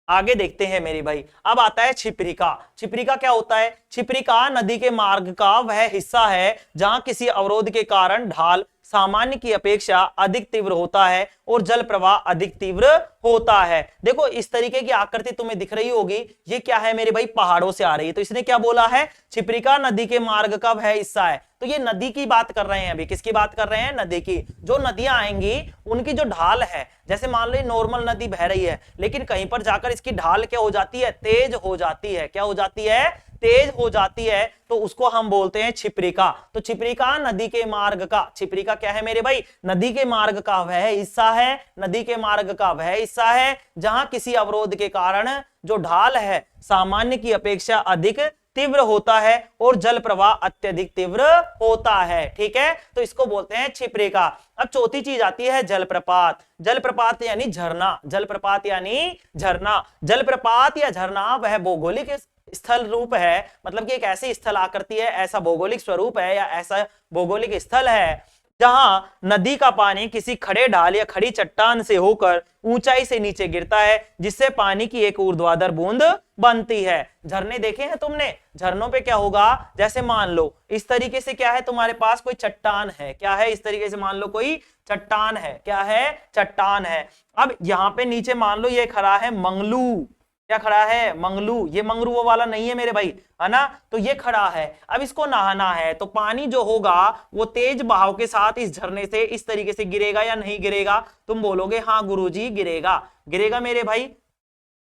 आगे देखते हैं मेरी भाई। अब आता है छिपरिका। छिपरिका क्या होता है, छिपरिका नदी के मार्ग का वह हिस्सा है जहां किसी अवरोध के कारण ढाल सामान्य की अपेक्षा अधिक तीव्र होता है और जल प्रवाह अधिक तीव्र होता है। देखो इस तरीके की आकृति तुम्हें दिख रही होगी, ये क्या है मेरे भाई, पहाड़ों से आ रही है। तो इसने क्या बोला है, क्षिप्रिका नदी के मार्ग का वह हिस्सा है। तो ये नदी की बात कर रहे हैं, अभी किसकी बात कर रहे हैं, नदी की। जो नदियां आएंगी उनकी जो ढाल है, जैसे मान लो नॉर्मल नदी बह रही है, लेकिन कहीं पर जाकर इसकी ढाल क्या हो जाती है, तेज हो जाती है। क्या हो जाती है, तेज हो जाती है, तो उसको हम बोलते हैं क्षिप्रिका। तो क्षिप्रिका नदी के मार्ग का, क्षिप्रिका क्या है मेरे भाई, नदी के मार्ग का वह हिस्सा है, नदी के मार्ग का वह हिस्सा है जहां किसी अवरोध के कारण जो ढाल है सामान्य की अपेक्षा अधिक तीव्र होता है और जल प्रवाह अत्यधिक तीव्र होता है। ठीक है, तो इसको बोलते हैं क्षिप्रिका। अब चौथी चीज आती है जलप्रपात। जलप्रपात यानी झरना, जलप्रपात यानी झरना। जलप्रपात या झरना वह भौगोलिक स्थल रूप है, मतलब कि एक ऐसी स्थल आकृति है, ऐसा भौगोलिक स्वरूप है या ऐसा भौगोलिक स्थल है जहां नदी का पानी किसी खड़े ढाल या खड़ी चट्टान से होकर ऊंचाई से नीचे गिरता है, जिससे पानी की एक ऊर्ध्वाधर बूंद बनती है। झरने देखे हैं तुमने, झरनों पे क्या होगा, जैसे मान लो इस तरीके से क्या है, तुम्हारे पास कोई चट्टान है, क्या है, इस तरीके से मान लो कोई चट्टान है, क्या है, चट्टान है। अब यहाँ पे नीचे मान लो ये खड़ा है मंगलू, क्या खड़ा है, मंगलू। ये मंगरू वो वाला नहीं है मेरे भाई, है ना, तो ये खड़ा है। अब इसको नहाना है, तो पानी जो होगा वो तेज बहाव के साथ इस झरने से इस तरीके से गिरेगा या नहीं गिरेगा। तुम बोलोगे हाँ गुरुजी गिरेगा, गिरेगा मेरे भाई,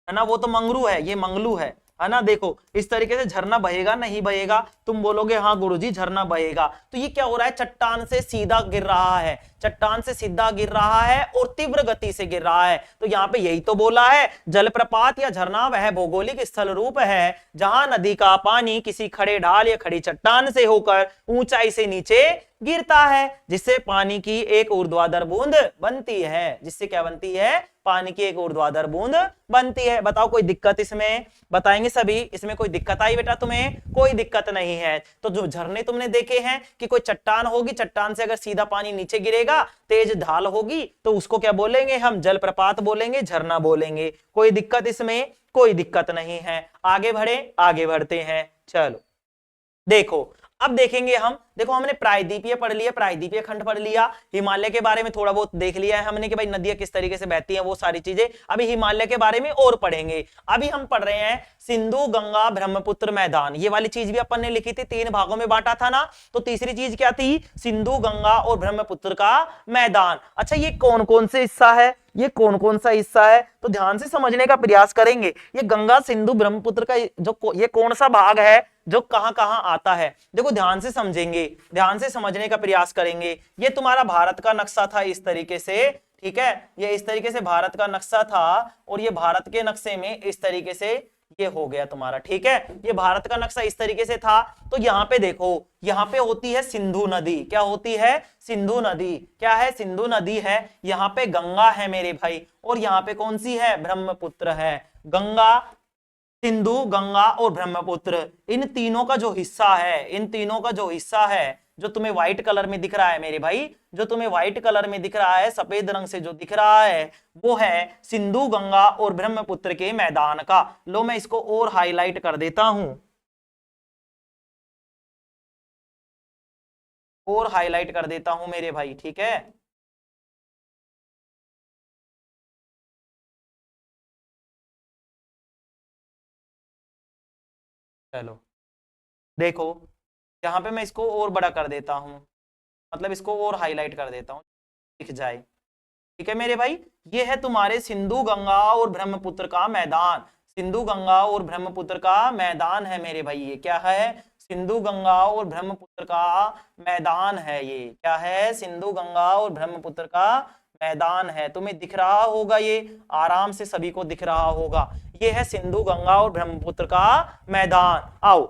है ना, वो तो मंगरू है, ये मंगलू है ना। देखो इस तरीके से झरना बहेगा नहीं बहेगा, तुम बोलोगे हाँ गुरुजी झरना बहेगा। तो ये क्या हो रहा है, चट्टान से सीधा गिर रहा है, चट्टान से सीधा गिर रहा है और तीव्र गति से गिर रहा है। तो यहाँ पे यही तो बोला है, जलप्रपात या झरना वह भौगोलिक स्थल रूप है जहां नदी का पानी किसी खड़े ढाल या खड़ी चट्टान से होकर ऊंचाई से नीचे गिरता है, जिससे पानी की एक ऊर्ध्वाधर बूंद बनती है, जिससे क्या बनती है, पानी की एक ऊर्ध्वाधर बूंद बनती है। बताओ कोई दिक्कत इसमें, बताएंगे सभी, इसमें कोई दिक्कत आई बेटा तुम्हें, कोई दिक्कत नहीं है। तो जो झरने तुमने देखे हैं कि कोई चट्टान होगी, चट्टान से अगर सीधा पानी नीचे गिरेगा, तेज ढाल होगी, तो उसको क्या बोलेंगे हम, जलप्रपात बोलेंगे, झरना बोलेंगे। कोई दिक्कत इसमें, कोई दिक्कत नहीं है। आगे बढ़े, आगे बढ़ते हैं, चलो देखो अब देखेंगे हम। देखो हमने प्रायद्वीपीय पढ़ लिया, प्रायद्वीपीय खंड पढ़ लिया, हिमालय के बारे में थोड़ा बहुत देख लिया है हमने कि भाई नदियां किस तरीके से बहती हैं, वो सारी चीजें। अभी हिमालय के बारे में और पढ़ेंगे। अभी हम पढ़ रहे हैं सिंधु गंगा ब्रह्मपुत्र मैदान, ये वाली चीज भी अपन ने लिखी थी, 3 भागों में बांटा था ना। तो तीसरी चीज क्या थी, सिंधु गंगा और ब्रह्मपुत्र का मैदान। अच्छा ये कौन कौन से हिस्सा है, ये कौन कौन सा हिस्सा है, तो ध्यान से समझने का प्रयास करेंगे। ये गंगा सिंधु ब्रह्मपुत्र का जो ये कौन सा भाग है जो कहां कहां आता है, देखो ध्यान से समझेंगे, ध्यान से समझने का प्रयास करेंगे। ये तुम्हारा भारत का नक्शा था इस तरीके से, ठीक है, ये इस तरीके से भारत का नक्शा था और ये भारत के नक्शे में इस तरीके से ये हो गया तुम्हारा, ठीक है, ये भारत का नक्शा इस तरीके से था। तो यहाँ पे देखो, यहाँ पे होती है सिंधु नदी, क्या होती है, सिंधु नदी, क्या है, सिंधु नदी है। यहाँ पे गंगा है मेरे भाई, और यहाँ पे कौन सी है, ब्रह्मपुत्र है। गंगा, सिंधु, गंगा और ब्रह्मपुत्र, इन तीनों का जो हिस्सा है, इन तीनों का जो हिस्सा है, जो तुम्हें व्हाइट कलर में दिख रहा है मेरे भाई, जो तुम्हें व्हाइट कलर में दिख रहा है, सफेद रंग से जो दिख रहा है, वो है सिंधु गंगा और ब्रह्मपुत्र के मैदान का। लो मैं इसको और हाईलाइट कर देता हूं, और हाईलाइट कर देता हूं मेरे भाई, ठीक है। चलो देखो, यहाँ पे मैं इसको और बड़ा कर देता हूं, मतलब इसको और हाईलाइट कर देता हूं, दिख जाए, ठीक है मेरे भाई। ये है तुम्हारे सिंधु गंगा और ब्रह्मपुत्र का मैदान, सिंधु गंगा और ब्रह्मपुत्र का मैदान है मेरे भाई। ये क्या है, सिंधु गंगा और ब्रह्मपुत्र का मैदान है। ये क्या है, सिंधु गंगा और ब्रह्मपुत्र का मैदान है। तुम्हें दिख रहा होगा, ये आराम से सभी को दिख रहा होगा। ये है सिंधु गंगा और ब्रह्मपुत्र का मैदान। आओ,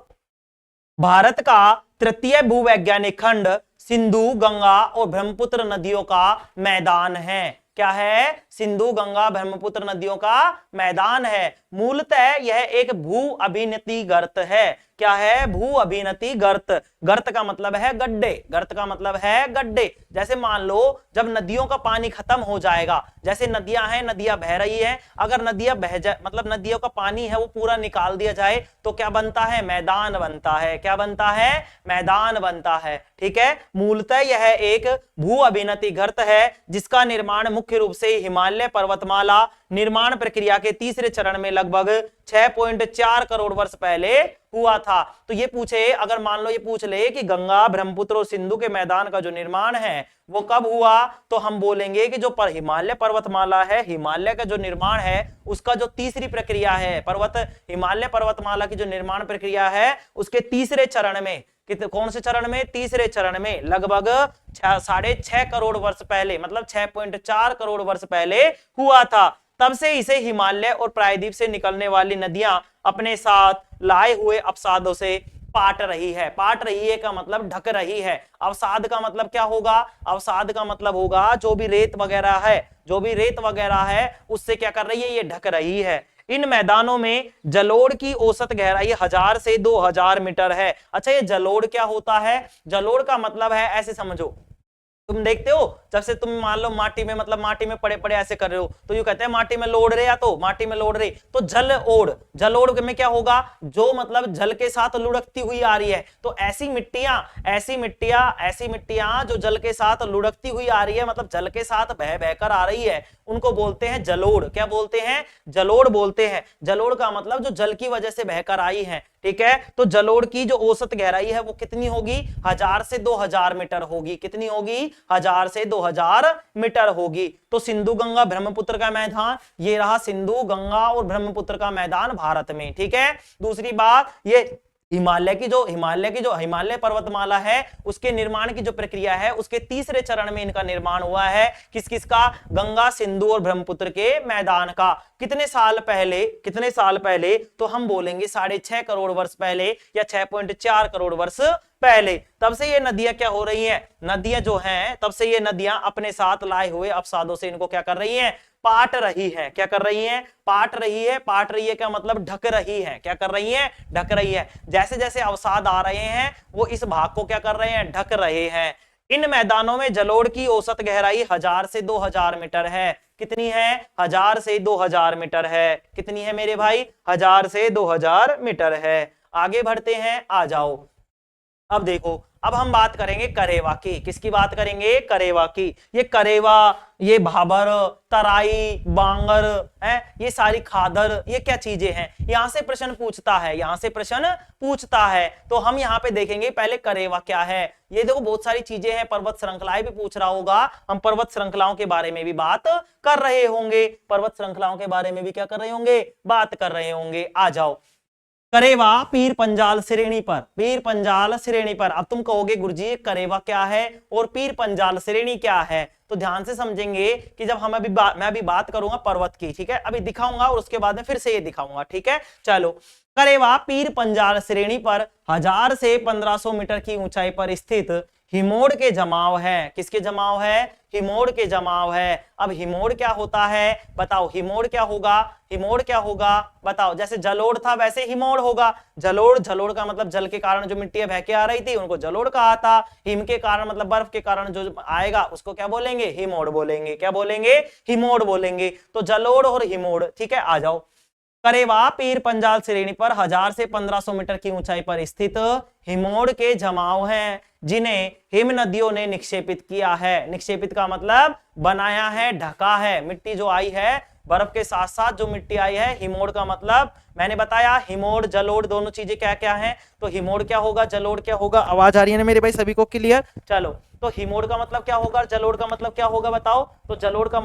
भारत का तृतीय भूवैज्ञानिक खंड सिंधु गंगा और ब्रह्मपुत्र नदियों का मैदान है। क्या है, सिंधु गंगा ब्रह्मपुत्र नदियों का मैदान है। मूलतः यह एक भू अभिनति गर्त है। क्या है? भू अभिनति गर्त। गर्त का मतलब है गड्ढे, गर्त का मतलब है गड्ढे। जैसे मान लो जब नदियों का पानी खत्म हो जाएगा, जैसे नदियां हैं, नदियां बह रही है, अगर नदियां बह जाए मतलब नदियों का पानी है वो पूरा निकाल दिया जाए तो क्या बनता है? मैदान बनता है। क्या बनता है? मैदान बनता है। ठीक है, मूलतः यह एक भू अभिनति गर्त है जिसका निर्माण मुख्य रूप से हिमालय पर्वतमाला निर्माण प्रक्रिया के तीसरे चरण में लगभग 6.4 करोड़ वर्ष पहले हुआ था। तो ये पूछे, अगर मान लो ये पूछ ले कि गंगा, ब्रह्मपुत्र और सिंधु के मैदान का जो निर्माण है वो कब हुआ, तो हम बोलेंगे कि जो हिमालय पर्वतमाला है, हिमालय का जो निर्माण है उसका जो तीसरी प्रक्रिया है, हिमालय पर्वतमाला की जो निर्माण प्रक्रिया है उसके तीसरे चरण में, कौन से चरण में? तीसरे चरण में लगभग 6.5 करोड़ वर्ष पहले, मतलब 6.4 करोड़ वर्ष पहले हुआ था। तब से इसे हिमालय और प्रायद्वीप से निकलने वाली नदियां अपने साथ लाए हुए अवसादों से पाट रही है। पाट रही है का मतलब ढक रही है। अवसाद का मतलब क्या होगा? अवसाद का मतलब होगा जो भी रेत वगैरह है, जो भी रेत वगैरह है उससे क्या कर रही है? ये ढक रही है। इन मैदानों में जलोढ़ की औसत गहराई 1000 से 2000 मीटर है। अच्छा, ये जलोढ़ क्या होता है? जलोढ़ का मतलब है, ऐसे समझो, तुम देखते हो जब से तुम मान लो माटी में, मतलब माटी में पड़े पड़े ऐसे कर रहे हो तो यूं कहते हैं माटी में लोड़ रहे, या तो माटी में लोड़ रहे, तो जल ओढ़, जल ओढ़ में क्या होगा? जो मतलब जल के साथ लुढ़कती हुई आ रही है। तो ऐसी मिट्टियां जो जल के साथ लुढ़कती हुई आ रही है, मतलब जल के साथ बह बहकर आ रही है, उनको बोलते हैं जलोढ़। क्या बोलते हैं? जलोढ़ बोलते हैं। जलोढ़ का मतलब जो जल की वजह से बहकर आई है। ठीक है, तो जलोढ़ की जो औसत गहराई है वो कितनी होगी? 1000 से 2000 मीटर होगी। कितनी होगी? 1000 से 2000 मीटर होगी। तो सिंधु गंगा ब्रह्मपुत्र का मैदान, ये रहा सिंधु गंगा और ब्रह्मपुत्र का मैदान भारत में। ठीक है, दूसरी बात, ये हिमालय की जो हिमालय पर्वतमाला है उसके निर्माण की जो प्रक्रिया है उसके तीसरे चरण में इनका निर्माण हुआ है। किस किस का? गंगा, सिंधु और ब्रह्मपुत्र के मैदान का। कितने साल पहले? तो हम बोलेंगे 6.5 करोड़ वर्ष पहले या 6.4 करोड़ वर्ष पहले। तब से ये नदियां क्या हो रही हैं? नदियां जो हैं, तब से ये नदियां अपने साथ लाए हुए अवसादों से इनको क्या कर रही हैं? पाट रही है। क्या कर रही है? पाट रही है। पाट रही है का मतलब ढक रही है। क्या कर रही है? ढक रही है। जैसे जैसे अवसाद आ रहे हैं वो इस भाग को क्या कर रहे हैं? ढक रहे हैं। इन मैदानों में जलोढ़ की औसत गहराई 1000 से 2000 मीटर है। कितनी है? 1000 से 2000 मीटर है। कितनी है मेरे भाई? 1000 से 2000 मीटर है। आगे बढ़ते हैं, आ जाओ। अब देखो, अब हम बात करेंगे करेवा की। किसकी बात करेंगे? करेवा की। ये करेवा, ये भाबर, तराई, बांगर है, ये सारी खादर, ये क्या चीजें हैं? यहां से प्रश्न पूछता है, तो हम यहाँ पे देखेंगे पहले करेवा क्या है। ये देखो बहुत सारी चीजें हैं, पर्वत श्रृंखलाएं भी पूछ रहा होगा, हम पर्वत श्रृंखलाओं के बारे में भी बात कर रहे होंगे। पर्वत श्रृंखलाओं के बारे में भी क्या कर रहे होंगे? बात कर रहे होंगे। आ जाओ, करेवा पीर पंजाल श्रेणी पर। अब तुम कहोगे गुरुजी करेवा क्या है और पीर पंजाल श्रेणी क्या है? तो ध्यान से समझेंगे कि जब मैं अभी बात करूंगा पर्वत की, ठीक है, अभी दिखाऊंगा और उसके बाद में फिर से ये दिखाऊंगा। ठीक है, चलो। करेवा पीर पंजाल श्रेणी पर 1000 से 1500 मीटर की ऊंचाई पर स्थित हिमोड़ के जमाव है। किसके जमाव है? हिमोड़ के जमाव है। अब हिमोड़ क्या होता है बताओ? हिमोड़ क्या होगा बताओ? जैसे जलोढ़ था वैसे हिमोड़ होगा। जलोढ़ का मतलब जल के कारण जो मिट्टी बह के आ रही थी उनको जलोढ़ कहा था। हिम के कारण मतलब बर्फ के कारण जो आएगा उसको क्या बोलेंगे? हिमोड़ बोलेंगे। क्या बोलेंगे? हिमोड़ बोलेंगे। तो जलोढ़ और हिमोड़। ठीक है, आ जाओ। करेवा पीर पंजाल श्रेणी पर 1000 से 1500 मीटर की ऊंचाई पर स्थित हिमोड़ के जमाव हैं जिन्हें हिम नदियों ने निक्षेपित किया है। निक्षेपित का मतलब बनाया है, ढका है। मिट्टी जो आई है, बर्फ के साथ साथ जो मिट्टी आई है, हिमोड़ का मतलब मैंने बताया, हिमोड़ जलोढ़ दोनों चीजें क्या क्या हैं। तो हिमोड़ क्या होगा, जलोढ़ क्या होगा? आवाज आ रही है ना मेरे भाई सभी को? क्लियर? चलो, तो हिमोड़ का मतलब क्या होगा, जलोढ़ का मतलब क्या होगा बताओ? तो जलोढ़ का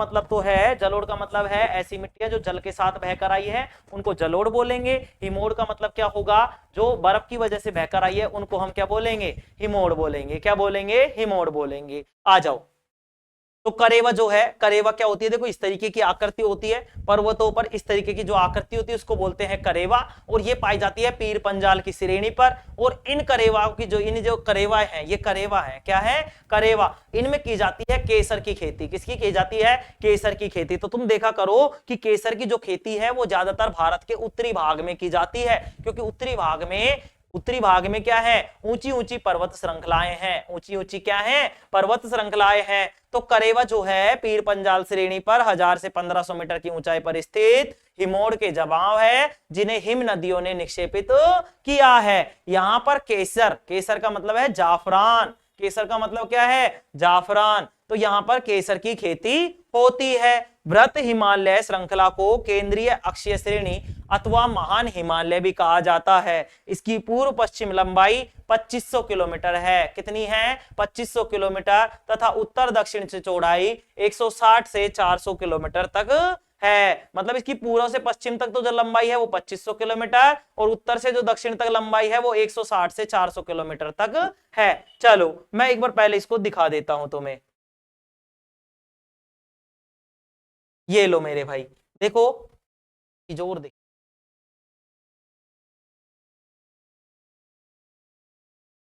मतलब है ऐसी मिट्टियां जो जल के साथ बहकर आई है उनको जलोढ़ बोलेंगे। हिमोड़ का मतलब क्या होगा? जो बर्फ की वजह से बहकर आई है उनको हम क्या बोलेंगे? हिमोड़ बोलेंगे। क्या बोलेंगे? हिमोड़ बोलेंगे। आ जाओ, तो करेवा जो है, करेवा क्या होती है? देखो इस तरीके की आकृति होती है पर्वतों पर, इस तरीके की जो आकृति होती है उसको बोलते हैं करेवा, और ये पाई जाती है पीर पंजाल की श्रेणी पर। और इन करेवाओं की जो करेवा है, ये करेवा है, क्या है? करेवा। इनमें की जाती है केसर की खेती। किसकी की जाती है? केसर की खेती। तो तुम देखा करो कि केसर की जो खेती है वो ज्यादातर भारत के उत्तरी भाग में की जाती है, क्योंकि उत्तरी भाग में उत्तरी भाग में क्या है, ऊंची ऊंची पर्वत श्रृंखलाएं हैं, ऊंची ऊंची क्या है, पर्वत श्रृंखलाएं हैं। तो करेवा जो है पीर पंजाल श्रेणी पर 1000 से 1500 मीटर की ऊंचाई पर स्थित हिमोड़ के जमाव है, जिन्हें हिम नदियों ने निक्षेपित किया है। यहां पर केसर, केसर का मतलब है जाफरान, केसर का मतलब क्या है, जाफरान। तो यहां पर केसर की खेती होती है। वृहत हिमालय श्रृंखला को केंद्रीय अक्षीय श्रेणी अथवा महान हिमालय भी कहा जाता है। इसकी पूर्व पश्चिम लंबाई 2500 किलोमीटर है। कितनी है, 2500 किलोमीटर, तथा उत्तर दक्षिण से चौड़ाई 160 से 400 किलोमीटर तक है। मतलब इसकी पूर्व से पश्चिम तक तो जो लंबाई है वो 2500 किलोमीटर, और उत्तर से जो दक्षिण तक लंबाई है वो 160 से 400 किलोमीटर तक है। चलो मैं एक बार पहले इसको दिखा देता हूं तुम्हें। ये लो मेरे भाई, देखो जोर देख,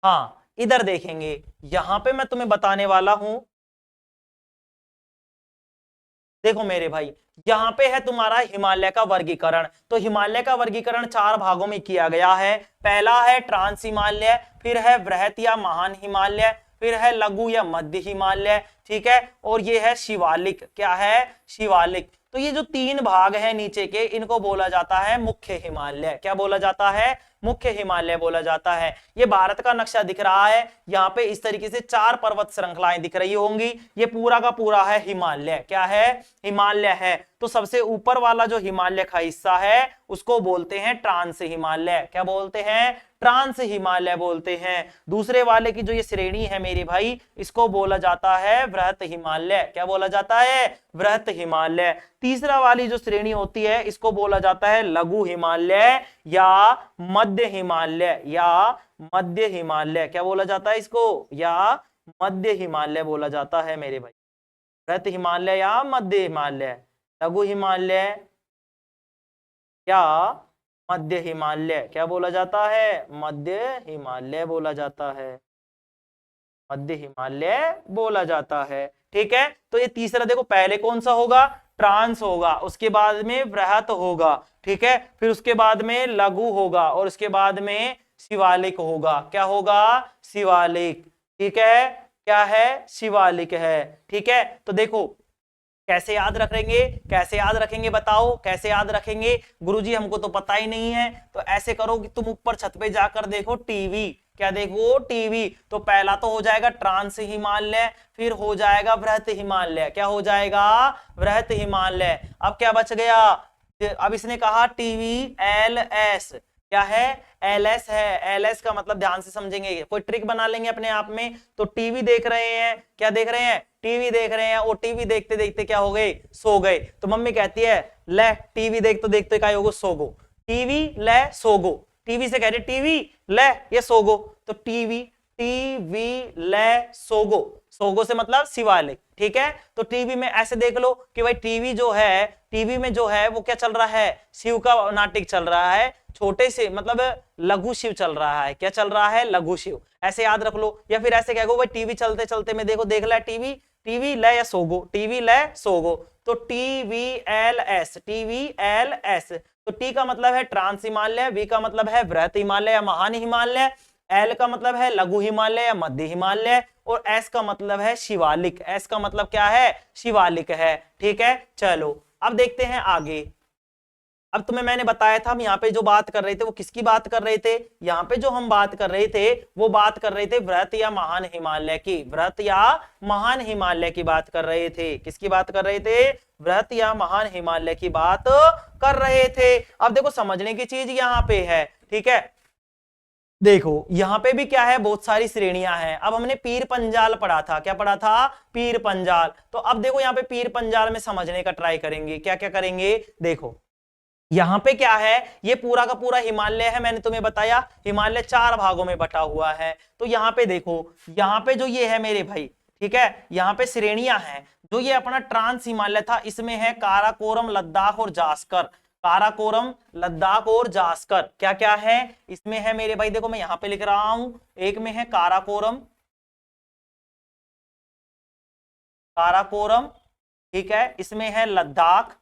हाँ इधर देखेंगे, यहां पे मैं तुम्हें बताने वाला हूं। देखो मेरे भाई, यहां पे है तुम्हारा हिमालय का वर्गीकरण। तो हिमालय का वर्गीकरण 4 भागों में किया गया है। पहला है ट्रांस हिमालय, फिर है वृहत या महान हिमालय, फिर है लघु या मध्य हिमालय, ठीक है, और ये है शिवालिक। क्या है, शिवालिक। तो ये जो 3 भाग है नीचे के, इनको बोला जाता है मुख्य हिमालय। क्या बोला जाता है, मुख्य हिमालय बोला जाता है। ये भारत का नक्शा दिख रहा है, यहाँ पे इस तरीके से 4 पर्वत श्रृंखलाएं दिख रही होंगी। ये पूरा का पूरा है हिमालय। क्या है, हिमालय है। तो सबसे ऊपर वाला जो हिमालय का हिस्सा है उसको बोलते हैं ट्रांस हिमालय। क्या बोलते हैं, ट्रांस हिमालय बोलते हैं। दूसरे वाले की जो ये श्रेणी है मेरे भाई, इसको बोला जाता है वृहत हिमालय। क्या बोला जाता है, वृहत हिमालय। तीसरा वाली जो श्रेणी होती है इसको बोला जाता है लघु हिमालय या मध्य हिमालय, या मध्य हिमालय। क्या बोला जाता है इसको, या मध्य हिमालय बोला जाता है मेरे भाई। वृहत हिमालय या मध्य हिमालय, लघु हिमालय या मध्य हिमालय। क्या बोला जाता है, मध्य हिमालय बोला जाता है, मध्य हिमालय बोला जाता है। ठीक है, तो ये तीसरा देखो, पहले कौन सा होगा, ट्रांस होगा, उसके बाद में वृहत होगा, ठीक है, फिर उसके बाद में लघु होगा, और उसके बाद में शिवालिक होगा। क्या होगा, शिवालिक। ठीक है, क्या है, शिवालिक है। ठीक है, तो देखो कैसे याद रखेंगे, कैसे याद रखेंगे बताओ, कैसे याद रखेंगे। गुरुजी हमको तो पता ही नहीं है। तो ऐसे करो कि तुम ऊपर छत पे जाकर देखो टीवी। क्या देखो, टीवी। तो पहला तो हो जाएगा ट्रांस हिमालय, फिर हो जाएगा वृहत हिमालय। क्या हो जाएगा, वृहत हिमालय। अब क्या बच गया, अब इसने कहा टीवी एल एस। क्या है, एल एस है। एल एस का मतलब ध्यान से समझेंगे, कोई ट्रिक बना लेंगे अपने आप में। तो टीवी देख रहे हैं, क्या देख रहे हैं, टीवी देख रहे हैं, और टीवी देखते देखते क्या हो गए, सो गए। तो मम्मी कहती है ले टीवी देखते देखते क्या होगो, सोगो। टीवी ले सोगो, टीवी से कह रहे टीवी ले ये सोगो। तो टीवी, टीवी ले सोगो, सोगो से मतलब शिवालिक। ठीक है, तो टीवी में ऐसे देख लो कि भाई टीवी जो है, टीवी में जो है वो क्या चल रहा है, शिव का नाटक चल रहा है। छोटे से मतलब लघु शिव चल रहा है। क्या चल रहा है, लघु शिव। ऐसे याद रख लो, या फिर ऐसे कहो भाई टीवी चलते चलते में देखो, देख ले टीवी, टीवी ले या सोगो, टीवी ले सोगो। तो TV L S, TV L S. तो टी का मतलब है ट्रांस हिमालय, वी का मतलब है वृहत हिमालय या महान हिमालय, एल का मतलब है लघु हिमालय या मध्य हिमालय, और एस का मतलब है शिवालिक। एस का मतलब क्या है, शिवालिक है। ठीक है, चलो अब देखते हैं आगे। अब तुम्हें मैंने बताया था, हम यहाँ पे जो बात कर रहे थे वो किसकी बात कर रहे थे, यहाँ पे जो हम बात कर रहे थे वो बात कर रहे थे वृहत या महान हिमालय की। वृहत या महान हिमालय की बात कर रहे थे। किसकी बात कर रहे थे, वृहत या महान हिमालय की बात कर रहे थे। अब देखो समझने की चीज यहाँ पे है। ठीक है, देखो यहाँ पे भी क्या है, बहुत सारी श्रेणियां हैं। अब हमने पीर पंजाल पढ़ा था, क्या पढ़ा था, पीर पंजाल। तो अब देखो यहाँ पे पीर पंजाल में समझने का ट्राई करेंगे। क्या क्या करेंगे, देखो यहां पे क्या है, ये पूरा का पूरा हिमालय है। मैंने तुम्हें बताया हिमालय 4 भागों में बटा हुआ है। तो यहाँ पे देखो, यहाँ पे जो ये है मेरे भाई, ठीक है, यहाँ पे श्रेणियां हैं। जो ये अपना ट्रांस हिमालय था, इसमें है काराकोरम, लद्दाख और जास्कर। काराकोरम, लद्दाख और जास्कर क्या क्या है इसमें है मेरे भाई। देखो मैं यहाँ पे लिख रहा हूं, एक में है काराकोरम, काराकोरम, ठीक है, इसमें है लद्दाख,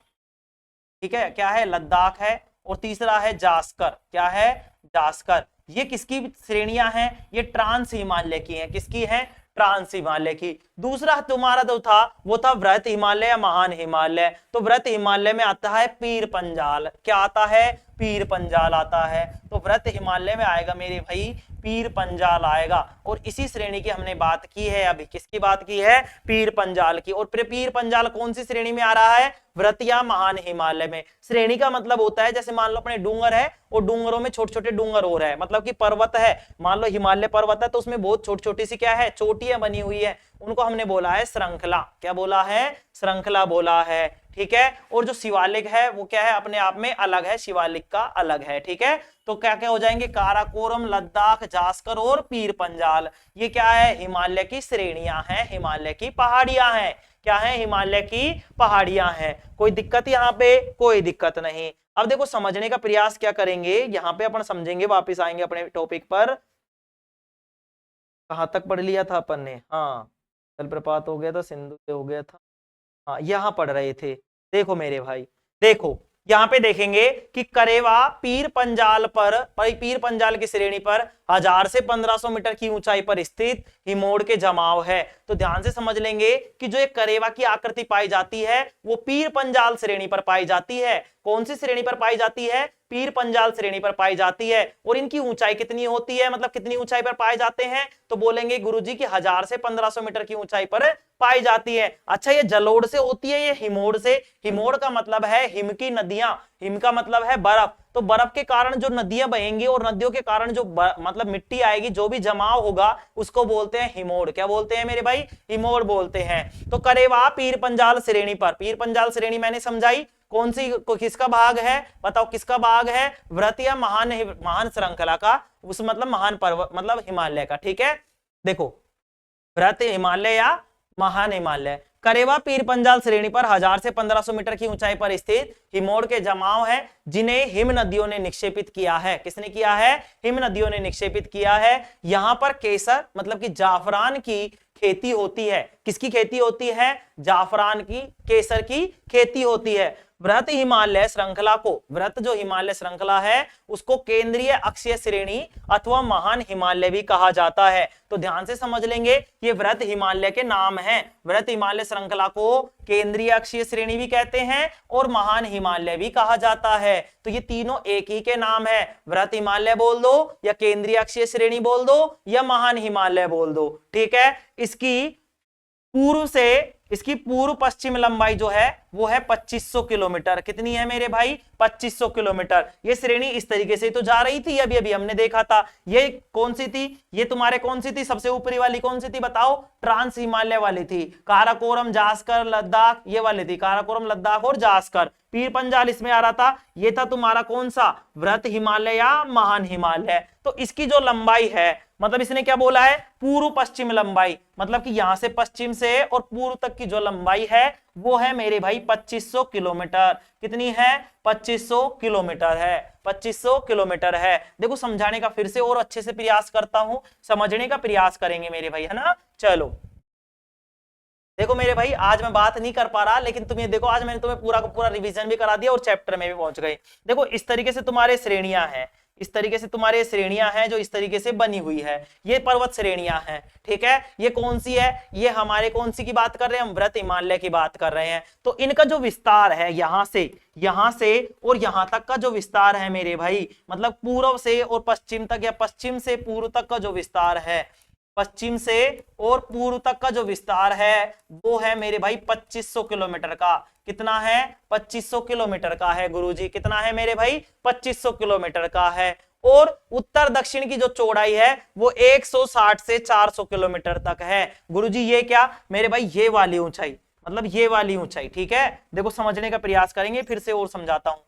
ठीक है, क्या है, लद्दाख है, और तीसरा है जास्कर। क्या है? जास्कर। ये किसकी श्रेणियां हैं? ये ट्रांस हिमालय की हैं। किसकी हैं? ट्रांस हिमालय की। दूसरा तुम्हारा जो था वो था वृहत हिमालय या महान हिमालय। तो वृहत हिमालय में आता है पीर पंजाल। क्या आता है? पीर पंजाल आता है। तो वृहत हिमालय में आएगा मेरे भाई पीर पंजाल आएगा। और इसी श्रेणी की हमने बात की है अभी। किसकी बात की है? पीर पंजाल की। और पीर पंजाल कौन सी श्रेणी में आ रहा है? वृहत या महान हिमालय में। श्रेणी का मतलब होता है जैसे मान लो अपने डूंगर है और डूंगरों में छोटे छोटे डूंगर और है, मतलब कि पर्वत है, मान लो हिमालय पर्वत है तो उसमें बहुत छोटी छोटी सी क्या है? चोटियां बनी हुई है, उनको हमने बोला है श्रृंखला। क्या बोला है? श्रृंखला बोला है। ठीक है। और जो शिवालिक है वो क्या है? अपने आप में अलग है, शिवालिक का अलग है। ठीक है। तो क्या क्या हो जाएंगे? काराकोरम, लद्दाख, जास्कर और पीर पंजाल। ये क्या है? हिमालय की श्रेणियां हैं, हिमालय की पहाड़ियां हैं। क्या है? हिमालय की पहाड़ियां हैं। कोई दिक्कत यहाँ पे? कोई दिक्कत नहीं। अब देखो समझने का प्रयास क्या करेंगे यहाँ पे अपन समझेंगे, वापस आएंगे अपने टॉपिक पर। कहां तक पढ़ लिया था अपन ने? हाँ, जलप्रपात हो गया था, सिंधु से हो गया था। हाँ, यहां पढ़ रहे थे। देखो मेरे भाई, देखो यहां पे देखेंगे कि करेवा पीर पंजाल पर पीर पंजाल की श्रेणी पर 1000 से 1500 मीटर की ऊंचाई पर स्थित हिमोड़ के जमाव है। तो ध्यान से समझ लेंगे कि जो एक करेवा की आकृति पाई जाती है वो पीर पंजाल श्रेणी पर पाई जाती है। कौन सी श्रेणी पर पाई जाती है? पीर पंजाल श्रेणी पर पाई जाती है। और इनकी ऊंचाई कितनी होती है, मतलब कितनी ऊंचाई पर पाए जाते हैं? तो बोलेंगे गुरुजी की 1000 से 1500 मीटर की ऊंचाई पर पाई जाती है। अच्छा, ये जलोढ़ से होती है, ये हिमोड़ से? हिमोड़ का मतलब है हिम की नदियां, हिम का मतलब है बर्फ। तो बर्फ के कारण जो नदियां बहेंगी और नदियों के कारण जो मतलब मिट्टी आएगी, जो भी जमाव होगा उसको बोलते हैं हिमोड़। क्या बोलते हैं मेरे भाई? हिमोड़ बोलते हैं। तो करेवा पीर पंजाल श्रेणी पर, पीर पंजाल श्रेणी मैंने समझाई कौन सी, किसका भाग है? बताओ किसका भाग है? वृहत या महान श्रृंखला का, उस मतलब महान पर्वत मतलब हिमालय का। ठीक है। देखो वृहत हिमालय या महान हिमालय। करेवा पीर पंजाल श्रेणी पर 1000 से 1500 मीटर की ऊंचाई पर स्थित हिमोड़ के जमाव है जिन्हें हिम नदियों ने निक्षेपित किया है। किसने किया है? हिम नदियों ने निक्षेपित किया है। यहां पर केसर मतलब कि जाफरान की खेती होती है। किसकी खेती होती है? जाफरान की, केसर की खेती होती है। वृहत हिमालय श्रृंखला को, वृहत जो हिमालय श्रृंखला है उसको केंद्रीय अक्षीय श्रेणी अथवा महान हिमालय भी कहा जाता है। तो ध्यान से समझ लेंगे ये वृहत हिमालय के नाम हैं। वृहत हिमालय श्रृंखला को केंद्रीय अक्षीय श्रेणी भी कहते हैं और महान हिमालय भी कहा जाता है। तो ये तीनों एक ही के नाम है। वृहत हिमालय बोल दो या केंद्रीय अक्षीय श्रेणी बोल दो या महान हिमालय बोल दो। ठीक है। इसकी पूर्व पश्चिम लंबाई जो है वो है 2500 किलोमीटर। कितनी है मेरे भाई? 2500 किलोमीटर। ये श्रेणी इस तरीके से तो जा रही थी, अभी अभी हमने देखा था। ये कौन सी थी? ये तुम्हारे कौन सी थी? सबसे ऊपरी वाली कौन सी थी बताओ? ट्रांस हिमालय वाली थी। काराकोरम, जास्कर, लद्दाख, ये वाली थी। काराकोरम, लद्दाख और जास्कर। पीर पंजाल इसमें आ रहा था। ये था तुम्हारा कौन सा? वृहत हिमालय या महान हिमालय। तो इसकी जो लंबाई है, मतलब इसने क्या बोला है? पूर्व पश्चिम लंबाई, मतलब कि यहां से पश्चिम से और पूर्व तक की जो लंबाई है वो है मेरे भाई 2500 किलोमीटर। कितनी है? 2500 किलोमीटर है। 2500 किलोमीटर है। देखो समझाने का फिर से और अच्छे से प्रयास करता हूं, समझने का प्रयास करेंगे मेरे भाई, है ना? चलो देखो मेरे भाई, आज मैं बात नहीं कर पा रहा लेकिन तुम ये देखो आज मैंने तुम्हें पूरा का पूरा रिवीजन भी करा दिया और चैप्टर में भी पहुंच गए। देखो इस तरीके से तुम्हारे श्रेणियां हैं, इस तरीके से तुम्हारे श्रेणियां हैं जो इस तरीके से बनी हुई है। ये पर्वत श्रेणियां हैं। ठीक है। ये कौन सी है? ये हमारे कौन सी की बात कर रहे हैं? हम वृहत हिमालय की बात कर रहे हैं। तो इनका जो विस्तार है यहां से और यहां तक का जो विस्तार है मेरे भाई, मतलब पूर्व से और पश्चिम तक या पश्चिम से पूर्व तक का जो विस्तार है, पश्चिम से और पूर्व तक का जो विस्तार है वो है मेरे भाई 2500 किलोमीटर का। कितना है? 2500 किलोमीटर का है गुरुजी। कितना है मेरे भाई? 2500 किलोमीटर का है। और उत्तर दक्षिण की जो चौड़ाई है वो 160 से 400 किलोमीटर तक है गुरुजी। ये क्या मेरे भाई? ये वाली ऊंचाई, मतलब ये वाली ऊंचाई। ठीक है। देखो समझने का प्रयास करेंगे, फिर से और समझाता हूं।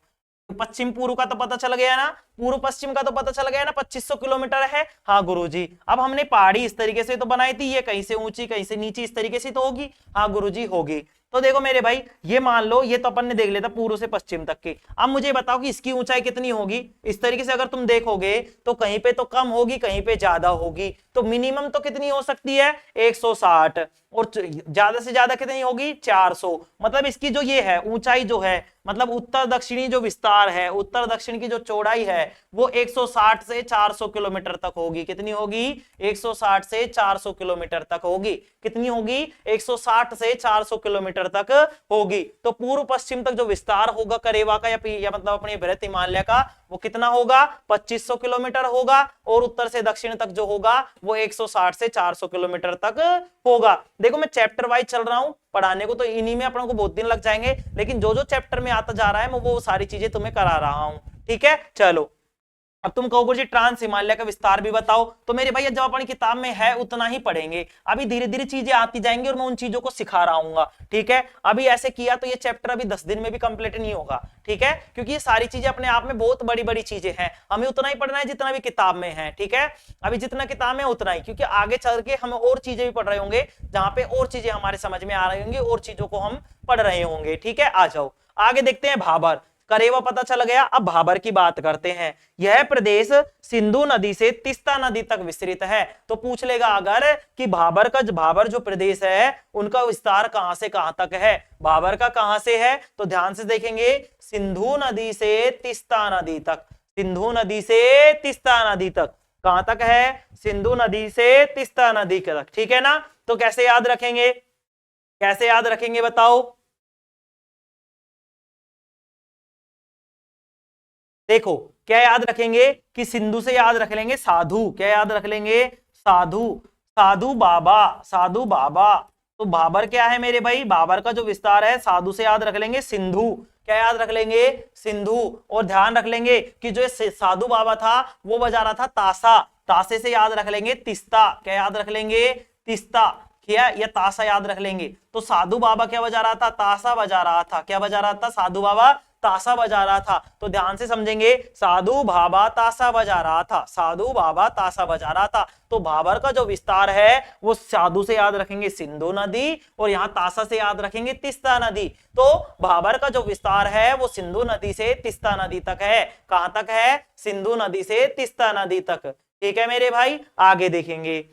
पश्चिम पूर्व का तो पता चल गया ना, पूर्व पश्चिम का तो पता चल गया ना, 2500 किलोमीटर है। हाँ गुरुजी। अब हमने पहाड़ी इस तरीके से तो बनाई थी, ये कहीं से ऊंची कहीं से नीची इस तरीके से तो होगी। हाँ गुरुजी होगी। तो देखो मेरे भाई, ये मान लो ये तो अपन ने देख लिया था पूर्व से पश्चिम तक की। अब मुझे बताओ कि इसकी ऊंचाई कितनी होगी। इस तरीके से अगर तुम देखोगे तो कहीं पे तो कम होगी, कहीं पे ज्यादा होगी। तो मिनिमम तो कितनी हो सकती है 160, और ज्यादा से ज्यादा कितनी होगी 400। मतलब इसकी जो ये है ऊंचाई जो है, मतलब उत्तर दक्षिणी जो विस्तार है, उत्तर दक्षिण की जो चौड़ाई है वो 160 से 400 किलोमीटर तक होगी। कितनी होगी 160 से 400 किलोमीटर तक होगी। कितनी होगी 160 से 400 किलोमीटर तक होगी। तो पूर्व पश्चिम तक जो विस्तार होगा करेवा का या मतलब अपने बृहत हिमालय का, वो कितना होगा 2500 किलोमीटर होगा, और उत्तर से दक्षिण तक जो होगा वो 160 से 400 किलोमीटर तक होगा। देखो मैं चैप्टर वाइज चल रहा हूं पढ़ाने को, तो इन्हीं में अपन को बहुत दिन लग जाएंगे, लेकिन जो जो चैप्टर में आता जा रहा है मैं वो सारी चीजें तुम्हें करा रहा हूं। ठीक है, चलो अब तुम कहोगे जी ट्रांस हिमालय का विस्तार भी बताओ, तो मेरे भैया जब अपनी किताब में है उतना ही पढ़ेंगे, अभी धीरे धीरे चीजें आती जाएंगी और मैं उन चीजों को सिखा रहा हूँ। ठीक है, अभी ऐसे किया तो ये चैप्टर अभी 10 दिन में भी कंप्लीट नहीं होगा। ठीक है, क्योंकि ये सारी चीजें अपने आप में बहुत बड़ी बड़ी चीजें हैं, हमें उतना ही पढ़ना है जितना भी किताब में है। ठीक है, अभी जितना किताब में उतना ही, क्योंकि आगे चल के हम और चीजें भी पढ़ रहे होंगे जहां पे और चीजें हमारे समझ में आ रही होंगी, और चीजों को हम पढ़ रहे होंगे। ठीक है, आ जाओ आगे देखते हैं। भाबर करेवा पता चल गया, अब भाबर की बात करते हैं। यह प्रदेश सिंधु नदी से तीस्ता नदी तक विस्तृत है। तो पूछ लेगा अगर कि भाबर जो प्रदेश है उनका विस्तार कहां से कहां तक है। भाबर का कहां से है, तो ध्यान से देखेंगे, सिंधु नदी से तीस्ता नदी तक। सिंधु नदी से तीस्ता नदी तक कहां तक है, सिंधु नदी से तीस्ता नदी तक। ठीक है ना, तो कैसे याद रखेंगे, कैसे याद रखेंगे बताओ। देखो क्या याद रखेंगे कि सिंधु से याद रख लेंगे साधु, क्या याद रख लेंगे साधु, साधु बाबा, साधु बाबा। तो बाबर क्या है मेरे भाई, बाबर का जो विस्तार है साधु से याद रख लेंगे सिंधु, क्या याद रख लेंगे सिंधु। और ध्यान रख लेंगे कि जो साधु बाबा था वो बजा रहा था तासा, तासे से याद रख लेंगे तिस्ता, क्या याद रख लेंगे तिस्ता, क्या या तासा याद रख लेंगे। तो साधु बाबा क्या बजा रहा था, तासा बजा रहा था, क्या बजा रहा था साधु बाबा, तासा बजा रहा था। तो ध्यान से समझेंगे, साधु बाबा तासा बजा रहा था, साधु बाबा तासा बजा रहा था। तो भाबर का जो विस्तार है वो साधु से याद रखेंगे सिंधु नदी, और यहाँ तासा से याद रखेंगे तीस्ता नदी। तो भाबर का जो विस्तार है वो सिंधु नदी से तीस्ता नदी तक है। कहां तक है, सिंधु नदी से तीस्ता नदी तक। ठीक है मेरे भाई, आगे देखेंगे।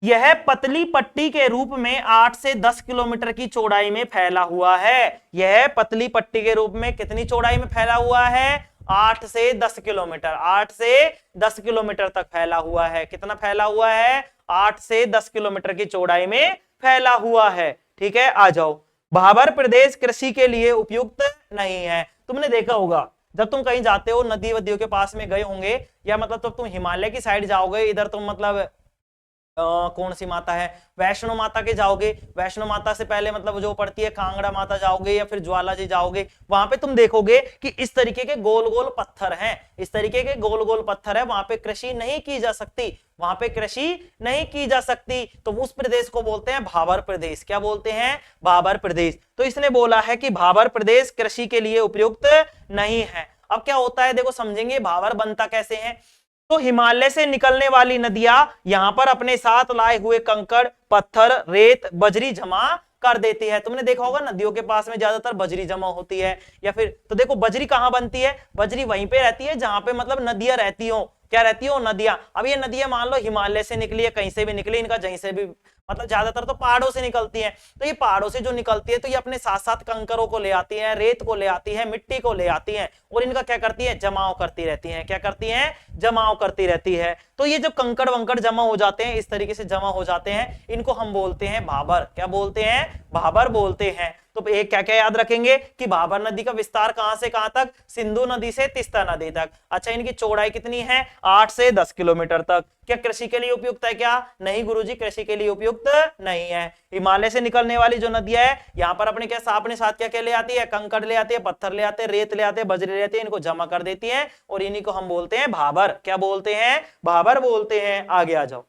यह पतली पट्टी के रूप में 8 से 10 किलोमीटर की चौड़ाई में फैला हुआ है। यह पतली पट्टी के रूप में कितनी चौड़ाई में फैला हुआ है, 8 से 10 किलोमीटर, 8 से 10 किलोमीटर तक फैला हुआ है। कितना फैला हुआ है, 8 से 10 किलोमीटर की चौड़ाई में फैला हुआ है। ठीक है, आ जाओ। भाबर प्रदेश कृषि के लिए उपयुक्त नहीं है। तुमने देखा होगा जब तुम कहीं जाते हो, नदी वदियों के पास में गए होंगे, या मतलब जब तुम हिमालय की साइड जाओगे, इधर तुम मतलब कौन सी माता है, वैष्णो माता के जाओगे, वैष्णो माता से पहले मतलब जो पड़ती है कांगड़ा माता जाओगे, या फिर ज्वाला जी जाओगे, वहां पे तुम देखोगे कि इस तरीके के गोल गोल पत्थर हैं, इस तरीके के गोल गोल पत्थर है, वहां पे कृषि नहीं की जा सकती, वहां पे कृषि नहीं की जा सकती। तो उस प्रदेश को बोलते हैं भाबर प्रदेश। क्या बोलते हैं, भाबर प्रदेश। तो इसने बोला है कि भाबर प्रदेश कृषि के लिए उपयुक्त नहीं है। अब क्या होता है देखो समझेंगे, भाबर बनता कैसे है। तो हिमालय से निकलने वाली नदियां यहां पर अपने साथ लाए हुए कंकड़, पत्थर, रेत, बजरी जमा कर देती है। तुमने देखा होगा नदियों के पास में ज्यादातर बजरी जमा होती है, या फिर तो देखो बजरी कहां बनती है, बजरी वहीं पे रहती है जहां पे मतलब नदियां रहती हो। क्या रहती हो, नदियां। अब ये नदियां मान लो हिमालय से निकली है, कहीं से भी निकली, इनका कहीं से भी मतलब ज्यादातर तो पहाड़ों से निकलती है। तो ये पहाड़ों से जो निकलती है तो ये अपने साथ साथ कंकरों को ले आती है, रेत को ले आती है, मिट्टी को ले आती है, और इनका क्या करती है, जमाव करती रहती है। क्या करती है, जमाव करती रहती है। तो ये जो कंकड़ वंकड़ जमा हो जाते हैं, इस तरीके से जमा हो जाते हैं, इनको हम बोलते हैं भाबर। क्या बोलते हैं, भाबर बोलते हैं। तो एक क्या क्या याद रखेंगे कि भाबर नदी का विस्तार कहां से कहां तक, सिंधु नदी से तीस्ता नदी तक। अच्छा, इनकी चौड़ाई कितनी है, 8 से 10 किलोमीटर तक। क्या कृषि के लिए उपयुक्त है, क्या नहीं गुरुजी, कृषि के लिए उपयुक्त नहीं है। हिमालय से निकलने वाली जो नदियां है यहाँ पर अपने क्या अपने साथ क्या क्या ले आती है, कंकड़ ले आती है, पत्थर ले आते हैं, रेत ले आते हैं, बजरी ले आते हैं, इनको जमा कर देती है, और इन्हीं को हम बोलते हैं भाबर। क्या बोलते हैं, भाबर बोलते हैं। आगे आ जाओ।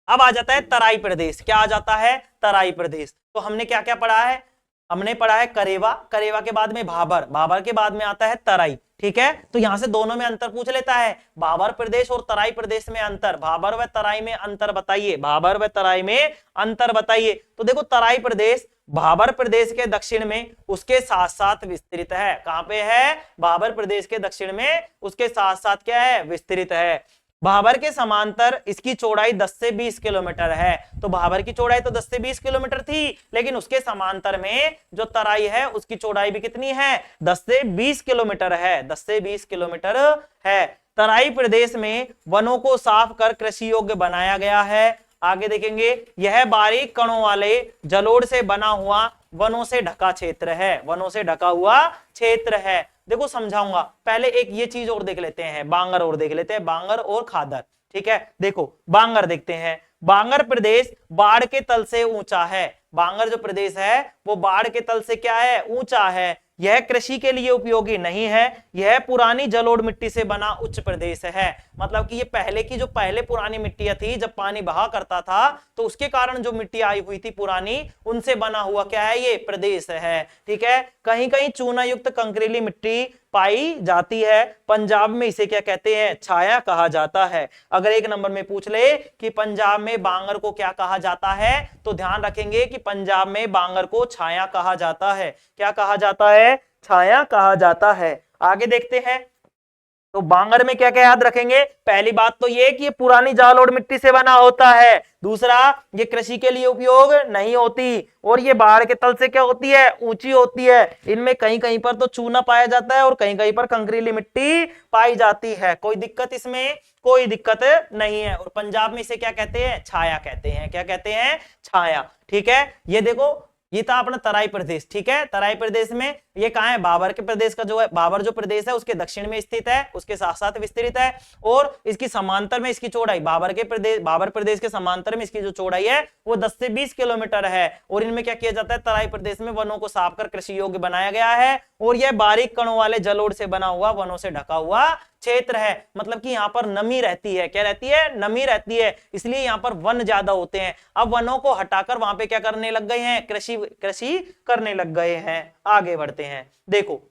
अब आ जाता है तराई प्रदेश। क्या आ जाता है, तराई प्रदेश। तो हमने क्या क्या पढ़ा है, हमने पढ़ा है करेवा, करेवा के बाद में भाबर, भाबर के बाद में आता है तराई। ठीक है, तो यहां से दोनों में अंतर पूछ लेता है, भाबर प्रदेश और तराई प्रदेश में अंतर, भाबर व तराई में अंतर बताइए, भाबर व तराई में अंतर बताइए। तो देखो तराई प्रदेश भाबर प्रदेश के दक्षिण में उसके साथ साथ विस्तृत है। कहां पे है, भाबर प्रदेश के दक्षिण में उसके साथ साथ क्या है, विस्तृत है। भाबर के समांतर इसकी चौड़ाई 10 से 20 किलोमीटर है। तो भाबर की चौड़ाई तो 10 से 20 किलोमीटर थी, लेकिन उसके समांतर में जो तराई है उसकी चौड़ाई भी कितनी है, 10 से 20 किलोमीटर है, 10 से 20 किलोमीटर है। तराई प्रदेश में वनों को साफ कर कृषि योग्य बनाया गया है। आगे देखेंगे, यह बारीक कणों वाले जलोढ़ से बना हुआ वनों से ढका क्षेत्र है, वनों से ढका हुआ क्षेत्र है। देखो समझाऊंगा, पहले एक ये चीज और देख लेते हैं, बांगर और देख लेते हैं, बांगर और खादर। ठीक है, देखो बांगर देखते हैं। बांगर प्रदेश बाढ़ के तल से ऊंचा है। बांगर जो प्रदेश है वो बाढ़ के तल से क्या है, ऊंचा है। यह कृषि के लिए उपयोगी नहीं है। यह पुरानी जलोढ़ मिट्टी से बना उच्च प्रदेश है। मतलब कि ये पहले की जो पहले पुरानी मिट्टियां थी, जब पानी बहा करता था तो उसके कारण जो मिट्टी आई हुई थी पुरानी, उनसे बना हुआ क्या है, ये प्रदेश है। ठीक है, कहीं कहीं चूना युक्त कंकरीली मिट्टी पाई जाती है। पंजाब में इसे क्या कहते हैं, छाया कहा जाता है। अगर एक नंबर में पूछ ले कि पंजाब में बांगर को क्या कहा जाता है, तो ध्यान रखेंगे कि पंजाब में बांगर को छाया कहा जाता है। क्या कहा जाता है, छाया कहा जाता है। आगे देखते हैं, तो बांगर में क्या क्या याद रखेंगे, पहली बात तो ये कि ये पुरानी जालोड़ मिट्टी से बना होता है। दूसरा, ये कृषि के लिए उपयोग नहीं होती, और ये बाढ़ के तल से क्या होती है, ऊंची होती है। इनमें कहीं कहीं पर तो चूना पाया जाता है और कहीं कहीं पर कंकरीली मिट्टी पाई जाती है। कोई दिक्कत इसमें, कोई दिक्कत नहीं है। और पंजाब में इसे क्या कहते हैं, छाया कहते हैं। क्या कहते हैं, छाया। ठीक है, ये देखो ये था अपना तराई प्रदेश। ठीक है, तराई प्रदेश में ये कहां है, बाबर के प्रदेश का जो है, बाबर जो प्रदेश है उसके दक्षिण में स्थित है, उसके साथ साथ विस्तृत है। और इसकी समांतर में इसकी चौड़ाई, बाबर प्रदेश के समांतर में इसकी जो चौड़ाई है वो 10 से 20 किलोमीटर है। और इनमें क्या किया जाता है, तराई प्रदेश में वनों को साफ कर कृषि योग्य बनाया गया है। और यह बारीक कणों वाले जलोढ़ से बना हुआ वनों से ढका हुआ क्षेत्र है। मतलब कि यहाँ पर नमी रहती है। क्या रहती है, नमी रहती है, इसलिए यहाँ पर वन ज्यादा होते हैं। अब वनों को हटाकर वहां पे क्या करने लग गए हैं, कृषि करने लग गए हैं। आगे बढ़ते हैं, देखो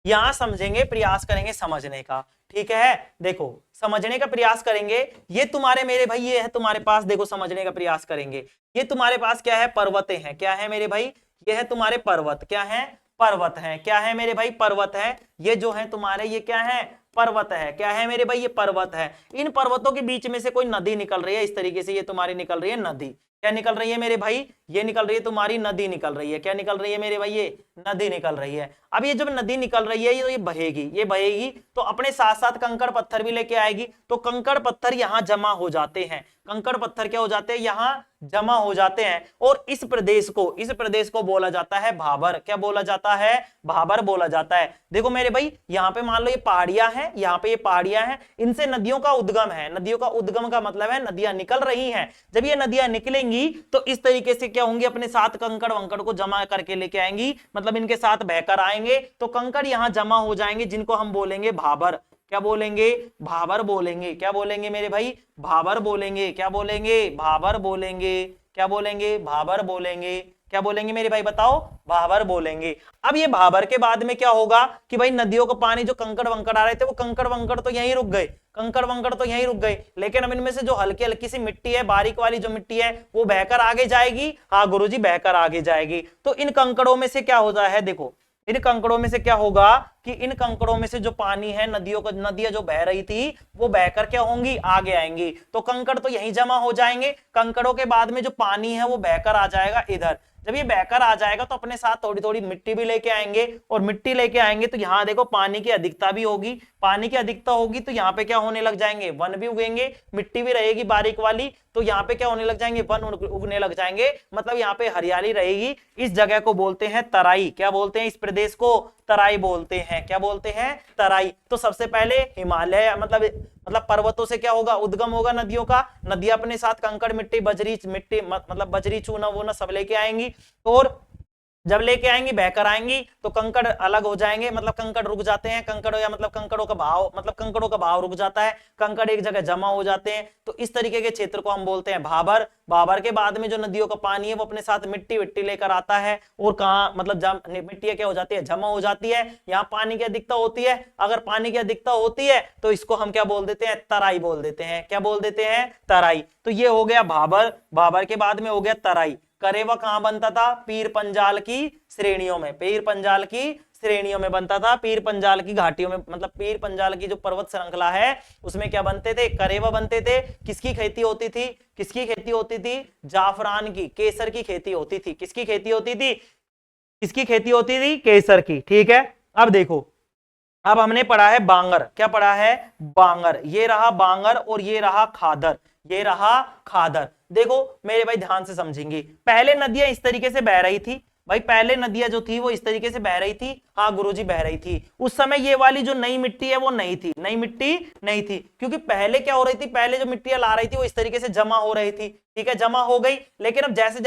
यहां समझेंगे, प्रयास करेंगे समझने का। ठीक है, देखो समझने का प्रयास करेंगे। ये तुम्हारे मेरे भाई, ये है तुम्हारे पास, देखो समझने का प्रयास करेंगे। ये तुम्हारे पास क्या है, पर्वतें हैं। क्या है मेरे भाई, ये है तुम्हारे पर्वत। क्या है, पर्वत है। क्या है मेरे भाई, पर्वत है। ये जो है तुम्हारे, ये क्या है, पर्वत है। क्या है मेरे भाई, ये पर्वत है। इन पर्वतों के बीच में से कोई नदी निकल रही है, इस तरीके से ये तुम्हारी निकल रही है नदी। क्या निकल रही है मेरे भाई, ये निकल रही है तुम्हारी नदी निकल रही है। क्या निकल रही है मेरे भाई, ये नदी निकल रही है। अब ये जब नदी निकल रही है, ये बहेगी, ये बहेगी तो अपने साथ साथ कंकड़ पत्थर भी लेके आएगी। तो कंकड़ पत्थर यहाँ जमा हो जाते हैं। कंकड़ पत्थर क्या हो जाते हैं, यहाँ जमा हो जाते हैं। और इस प्रदेश को बोला जाता है भाबर। क्या बोला जाता है, भाबर बोला जाता है। देखो मेरे भाई, यहाँ पे मान लो ये पहाड़ियां हैं, यहाँ पे ये पहाड़ियां हैं, इनसे नदियों का उद्गम है। नदियों का उद्गम का मतलब है नदियां निकल रही हैं। जब ये नदियां निकलेंगी तो इस तरीके से क्या होंगी, अपने साथ कंकड़ वंकड़ को जमा करके लेके आएंगी, मतलब इनके साथ बहकर आएंगे। तो कंकड़ यहाँ जमा हो जाएंगे, जिनको हम बोलेंगे भाबर। क्या बोलेंगे, भाबर बोलेंगे। क्या बोलेंगे मेरे भाई, भाबर बोलेंगे। क्या बोलेंगे, भाबर बोलेंगे। क्या बोलेंगे, भाबर बोलेंगे। क्या बोलेंगे मेरे भाई, बताओ, भाबर बोलेंगे। अब ये भाबर के बाद में क्या होगा कि भाई नदियों का पानी जो कंकड़ वंकड़ आ रहे थे, वो कंकड़ वंकड़ तो यहीं रुक गए, कंकड़ वंकड़ तो यहीं रुक गए। लेकिन अब इनमें से जो हल्की हल्की सी मिट्टी है, बारीक वाली जो मिट्टी है, वो बहकर आगे जाएगी। हाँ गुरुजी, बहकर आगे जाएगी। तो इन कंकड़ों में से क्या होता है, देखो इन कंकड़ों में से क्या होगा कि इन कंकड़ों में से जो पानी है, नदियां जो बह रही थी, वो बहकर क्या होंगी, आगे आएंगी। तो कंकड़ तो यहीं जमा हो जाएंगे। कंकड़ों के बाद में जो पानी है वो बहकर आ जाएगा इधर। जब ये बहकर आ जाएगा तो अपने साथ थोड़ी थोड़ी मिट्टी भी लेके आएंगे। और मिट्टी लेके आएंगे तो यहाँ देखो पानी की अधिकता भी होगी। पानी की अधिकता होगी तो यहाँ पे क्या होने लग जाएंगे, वन भी उगेंगे, मिट्टी भी रहेगी बारीक वाली। तो यहाँ पे क्या होने लग जाएंगे, वन उगने लग जाएंगे। मतलब यहाँ पे हरियाली रहेगी। इस जगह को बोलते हैं तराई। क्या बोलते हैं, इस प्रदेश को तराई बोलते हैं। क्या बोलते हैं, तराई। तो सबसे पहले हिमालय मतलब पर्वतों से क्या होगा, उद्गम होगा नदियों का। नदियां अपने साथ कंकड़ मिट्टी मिट्टी मतलब बजरी चूना वो ना सब लेके आएंगी। और जब लेके आएंगी, बहकर आएंगी तो कंकड़ अलग हो जाएंगे, मतलब कंकड़ रुक जाते हैं। कंकड़ या मतलब कंकड़ों का भाव रुक जाता है, कंकड़ एक जगह जमा हो जाते हैं। तो इस तरीके के क्षेत्र को हम बोलते हैं भाबर। भाबर के बाद में जो नदियों का पानी है वो अपने साथ मिट्टी लेकर आता है। और कहाँ मतलब मिट्टी क्या हो जाती है, जमा हो जाती है। यहाँ पानी की अधिकता होती है। अगर पानी की अधिकता होती है तो इसको हम क्या बोल देते हैं, तराई बोल देते हैं। क्या बोल देते हैं, तराई। तो ये हो गया भाबर। भाबर के बाद में हो गया तराई। करेवा कहां बनता था, पीर पंजाल की श्रेणियों में। पीर पंजाल की श्रेणियों में बनता था, पीर पंजाल की घाटियों में, मतलब पीर पंजाल की जो पर्वत श्रृंखला है उसमें क्या बनते थे, करेवा बनते थे। किसकी खेती होती थी, किसकी खेती होती थी, जाफरान की, केसर की खेती होती थी। किसकी खेती होती थी, किसकी खेती होती थी, केसर की। ठीक है, अब देखो, अब हमने पढ़ा है बांगर, क्या पढ़ा है, बांगर, ये रहा बांगर और ये रहा खादर, ये रहा खादर। देखो मेरे भाई ध्यान से समझेंगे, पहले नदियां इस तरीके से बह रही थी भाई, पहले नदियां जो थी वो इस तरीके से बह रही थी, हाँ गुरुजी बह रही थी। उस समय ये वाली जो नई मिट्टी है वो नहीं थी, नई मिट्टी नहीं थी, क्योंकि पहले क्या हो रही थी, पहले जो मिट्टियां ला रही थी वो इस तरीके से जमा हो रही थी। ठीक है, जमा हो गई, लेकिन अब जैसे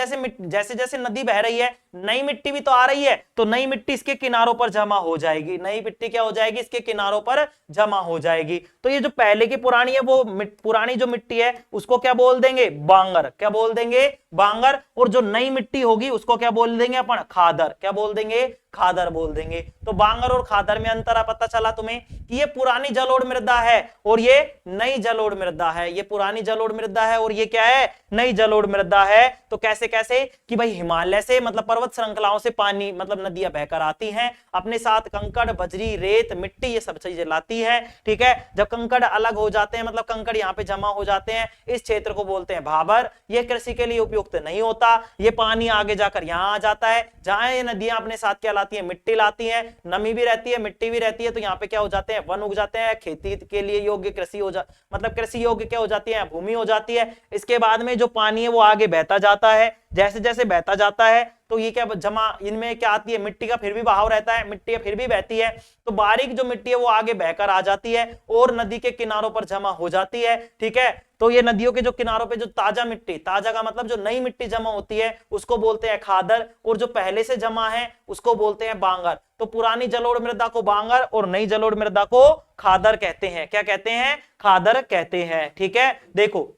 जैसे नदी बह रही है, नई मिट्टी भी तो आ रही है, तो नई मिट्टी इसके किनारों पर जमा हो जाएगी, नई मिट्टी क्या हो जाएगी, इसके किनारों पर जमा हो जाएगी। तो ये जो पहले की पुरानी है वो पुरानी जो मिट्टी है उसको क्या बोल देंगे, बांगर, क्या बोल देंगे, बांगर। और जो नई मिट्टी होगी उसको क्या बोल देंगे अपन, खादर, क्या बोल देंगे, खादर बोल देंगे। तो बांगर और खादर में अंतर पता चला तुम्हें कि ये पुरानी जलोढ़ मृदा है और ये नई जलोढ़ मृदा है, ये पुरानी जलोढ़ मृदा है और ये क्या है, नई जलोढ़ मृदा है। तो कैसे कैसे कि भाई हिमालय से, मतलब पर्वत श्रृंखलाओं से पानी, मतलब नदियां बहकर आती हैं, अपने साथ कंकड़, बजरी, रेत, मिट्टी, ये सब चीजें लाती है। ठीक है, जब कंकड़ अलग हो जाते हैं, मतलब कंकड़ यहाँ पे जमा हो जाते हैं, इस क्षेत्र को बोलते हैं भाबर। ये कृषि के लिए उपयुक्त नहीं होता, ये पानी आगे जाकर यहाँ आ जाता है, जहां ये नदियां अपने साथ क्या लाती है, मिट्टी लाती है, नमी भी रहती है, मिट्टी भी रहती है। तो यहाँ पे क्या हो जाते हैं, वन उग जाते हैं, खेती के लिए योग्य कृषि हो जा, मतलब कृषि योग्य क्या हो जाती है, भूमि हो जाती है। इसके बाद में जो पानी है वो आगे बहता जाता है, जैसे जैसे बहता जाता है तो ये क्या जमा, इनमें क्या आती है, मिट्टी का फिर भी बहाव रहता है, मिट्टी फिर भी बहती है, तो बारीक जो मिट्टी है वो आगे बहकर आ जाती है और नदी के किनारों पर जमा हो जाती है। ठीक है, तो ये नदियों के जो किनारों पे जो ताजा मिट्टी, ताजा का मतलब जो नई मिट्टी जमा होती है उसको बोलते हैं खादर, और जो पहले से जमा है उसको बोलते हैं बांगर। तो पुरानी जलोढ़ मृदा को बांगर और नई जलोढ़ मृदा को खादर कहते हैं। क्या कहते हैं, खादर कहते हैं। ठीक है, देखो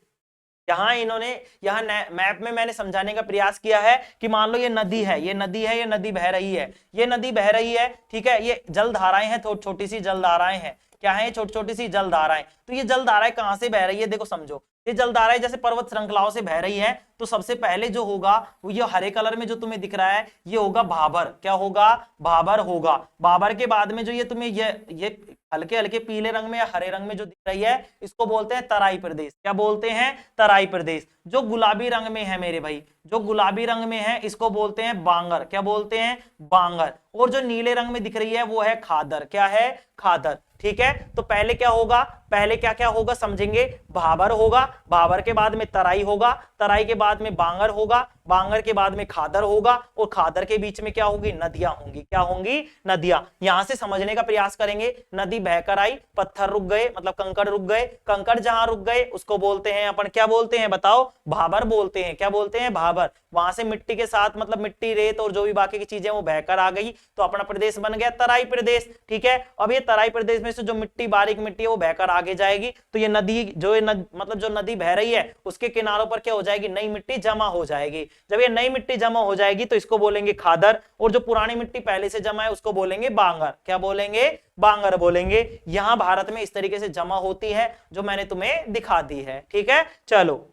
यहां इन्होंने, यहां मैप में मैंने समझाने का प्रयास किया है कि मान लो ये नदी है, ये नदी है, ये नदी बह रही है, ये नदी बह रही है। ठीक है, ये जलधाराएं हैं, छोटी सी जलधाराएं हैं, क्या है, छोटी छोटी सी जलधाराएं। तो ये जलधाराएं कहां से बह रही है, देखो समझो, ये जलधाराएं जैसे पर्वत श्रृंखलाओं से बह रही है, तो सबसे पहले जो होगा वो ये हरे कलर में जो तुम्हें दिख रहा है ये होगा भाबर, क्या होगा, भाबर होगा। भाबर के बाद में जो ये तुम्हें ये हल्के हल्के पीले रंग में या हरे रंग में जो दिख रही है इसको बोलते हैं तराई प्रदेश, क्या बोलते हैं, तराई प्रदेश। जो गुलाबी रंग में है मेरे भाई, जो गुलाबी रंग में है इसको बोलते हैं बांगर, क्या बोलते हैं, बांगर। और जो नीले रंग में दिख रही है वो है खादर, क्या है, खादर। ठीक है, तो पहले क्या होगा, पहले क्या क्या होगा समझेंगे, भाबर होगा, भाबर के बाद में तराई होगा, तराई के बाद में बांगर होगा, बांगर के बाद में खादर होगा, और खादर के बीच में क्या होगी, नदियां होंगी, क्या होंगी, नदियां। यहां से समझने का प्रयास करेंगे, नदी बहकर आई, पत्थर रुक गए, मतलब कंकड़ रुक गए, कंकड़ जहां रुक गए उसको बोलते हैं अपन, क्या बोलते हैं बताओ, भाबर बोलते हैं, क्या बोलते हैं, भाबर। वहां से मिट्टी के साथ, मतलब मिट्टी, रेत और जो भी बाकी की चीजें वो बहकर आ गई, तो अपना प्रदेश बन गया तराई प्रदेश। ठीक है, अब ये तराई प्रदेश में से जो मिट्टी, बारीक मिट्टी है वो बहकर आगे जाएगी, तो ये नदी जो मतलब जो नदी बह रही है उसके किनारों पर क्या हो जाएगी, नई मिट्टी जमा हो जाएगी। जब ये नई मिट्टी जमा हो जाएगी तो इसको बोलेंगे खादर, और जो पुरानी मिट्टी पहले से जमा है उसको बोलेंगे बांगर, क्या बोलेंगे, बांगर बोलेंगे। यहां भारत में इस तरीके से जमा होती है जो मैंने तुम्हें दिखा दी है। ठीक है, चलो